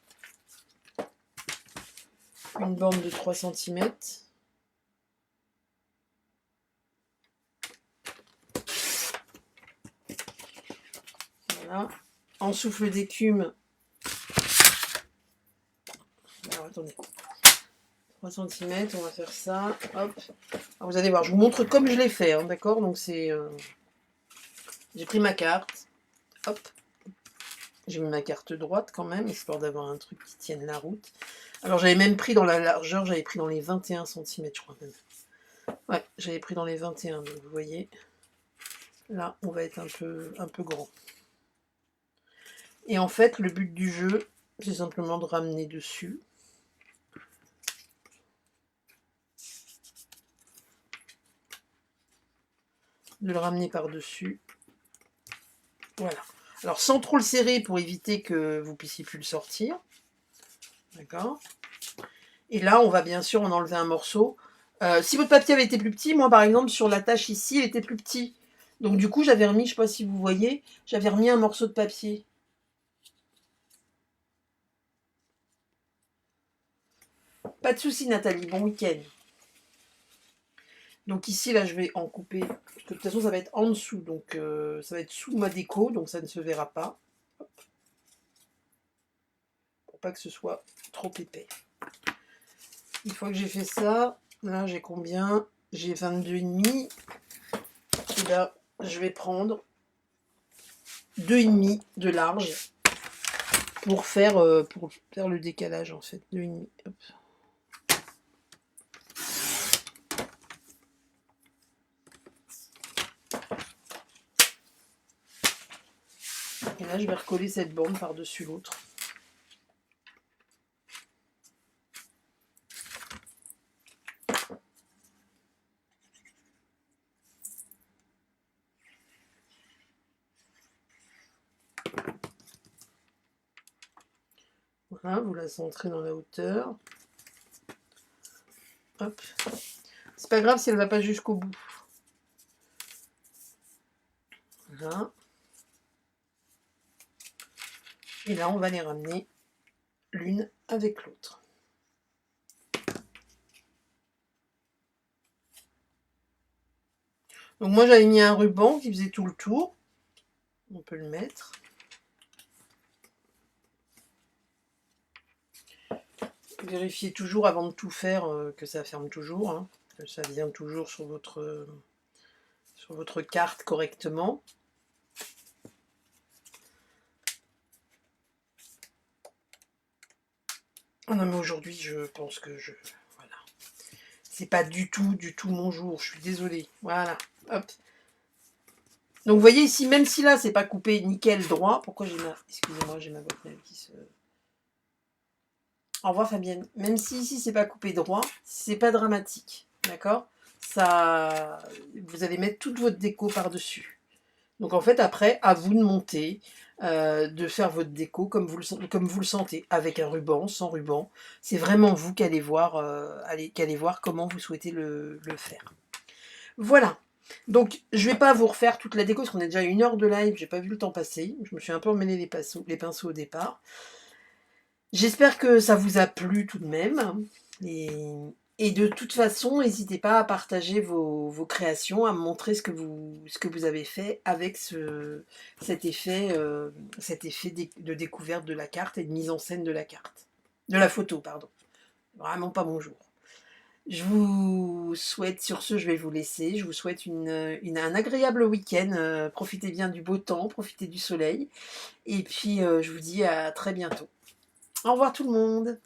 Speaker 1: une bande de 3 cm. Voilà. En souffle d'écume. Alors attendez. 3 cm, on va faire ça. Hop. Alors, vous allez voir, je vous montre comme je l'ai fait, hein, d'accord? Donc c'est... J'ai pris ma carte. Hop. J'ai mis ma carte droite quand même, histoire d'avoir un truc qui tienne la route. Alors j'avais même pris dans la largeur, j'avais pris dans les 21 cm, je crois même. Ouais, j'avais pris dans les 21, donc vous voyez. Là, on va être un peu grand. Et en fait, le but du jeu, c'est simplement de ramener dessus. De le ramener par-dessus. Voilà. Alors, sans trop le serrer pour éviter que vous puissiez plus le sortir. D'accord. Et là, on va bien sûr en enlever un morceau. Si votre papier avait été plus petit, moi, par exemple, sur la tâche ici, il était plus petit. Donc, du coup, j'avais remis, je ne sais pas si vous voyez, j'avais remis un morceau de papier. Pas de souci, Nathalie. Bon week-end. Donc ici, là, je vais en couper. Parce que de toute façon, ça va être en dessous. Donc, ça va être sous ma déco. Donc, ça ne se verra pas. Hop. Pour pas que ce soit trop épais. Une fois que j'ai fait ça, là, j'ai combien? J'ai 22,5. Et là, je vais prendre 2,5 de large pour faire le décalage, en fait. 2,5. Hop. Et là, je vais recoller cette bande par-dessus l'autre. Voilà, vous la centrez dans la hauteur. Hop. C'est pas grave si elle ne va pas jusqu'au bout. Voilà. Et là, on va les ramener l'une avec l'autre. Donc moi, j'avais mis un ruban qui faisait tout le tour. On peut le mettre. Vérifiez toujours avant de tout faire que ça ferme toujours, hein, que ça vient toujours sur votre carte correctement. Oh non mais aujourd'hui je pense que voilà. C'est pas du tout mon jour, je suis désolée. Voilà, hop. Donc vous voyez ici, même si là c'est pas coupé nickel droit, pourquoi j'ai ma... Excusez-moi, j'ai ma boîte mail qui se... Au revoir Fabienne. Même si ici c'est pas coupé droit, c'est pas dramatique, d'accord? Ça, vous allez mettre toute votre déco par-dessus. Donc en fait après, à vous de monter, de faire votre déco comme vous le sentez, avec un ruban, sans ruban. C'est vraiment vous qui allez voir, comment vous souhaitez le faire. Voilà. Donc je vais pas vous refaire toute la déco parce qu'on est déjà à 1 heure de live, j'ai pas vu le temps passer. Je me suis un peu emmêlé les pinceaux au départ. J'espère que ça vous a plu tout de même. Et de toute façon, n'hésitez pas à partager vos créations, à me montrer ce que vous avez fait avec cet effet de découverte de la carte et de mise en scène de la carte. De la photo, pardon. Vraiment pas mon jour. Je vous souhaite, sur ce, je vais vous laisser. Je vous souhaite un agréable week-end. Profitez bien du beau temps, profitez du soleil. Et puis, je vous dis à très bientôt. Au revoir tout le monde.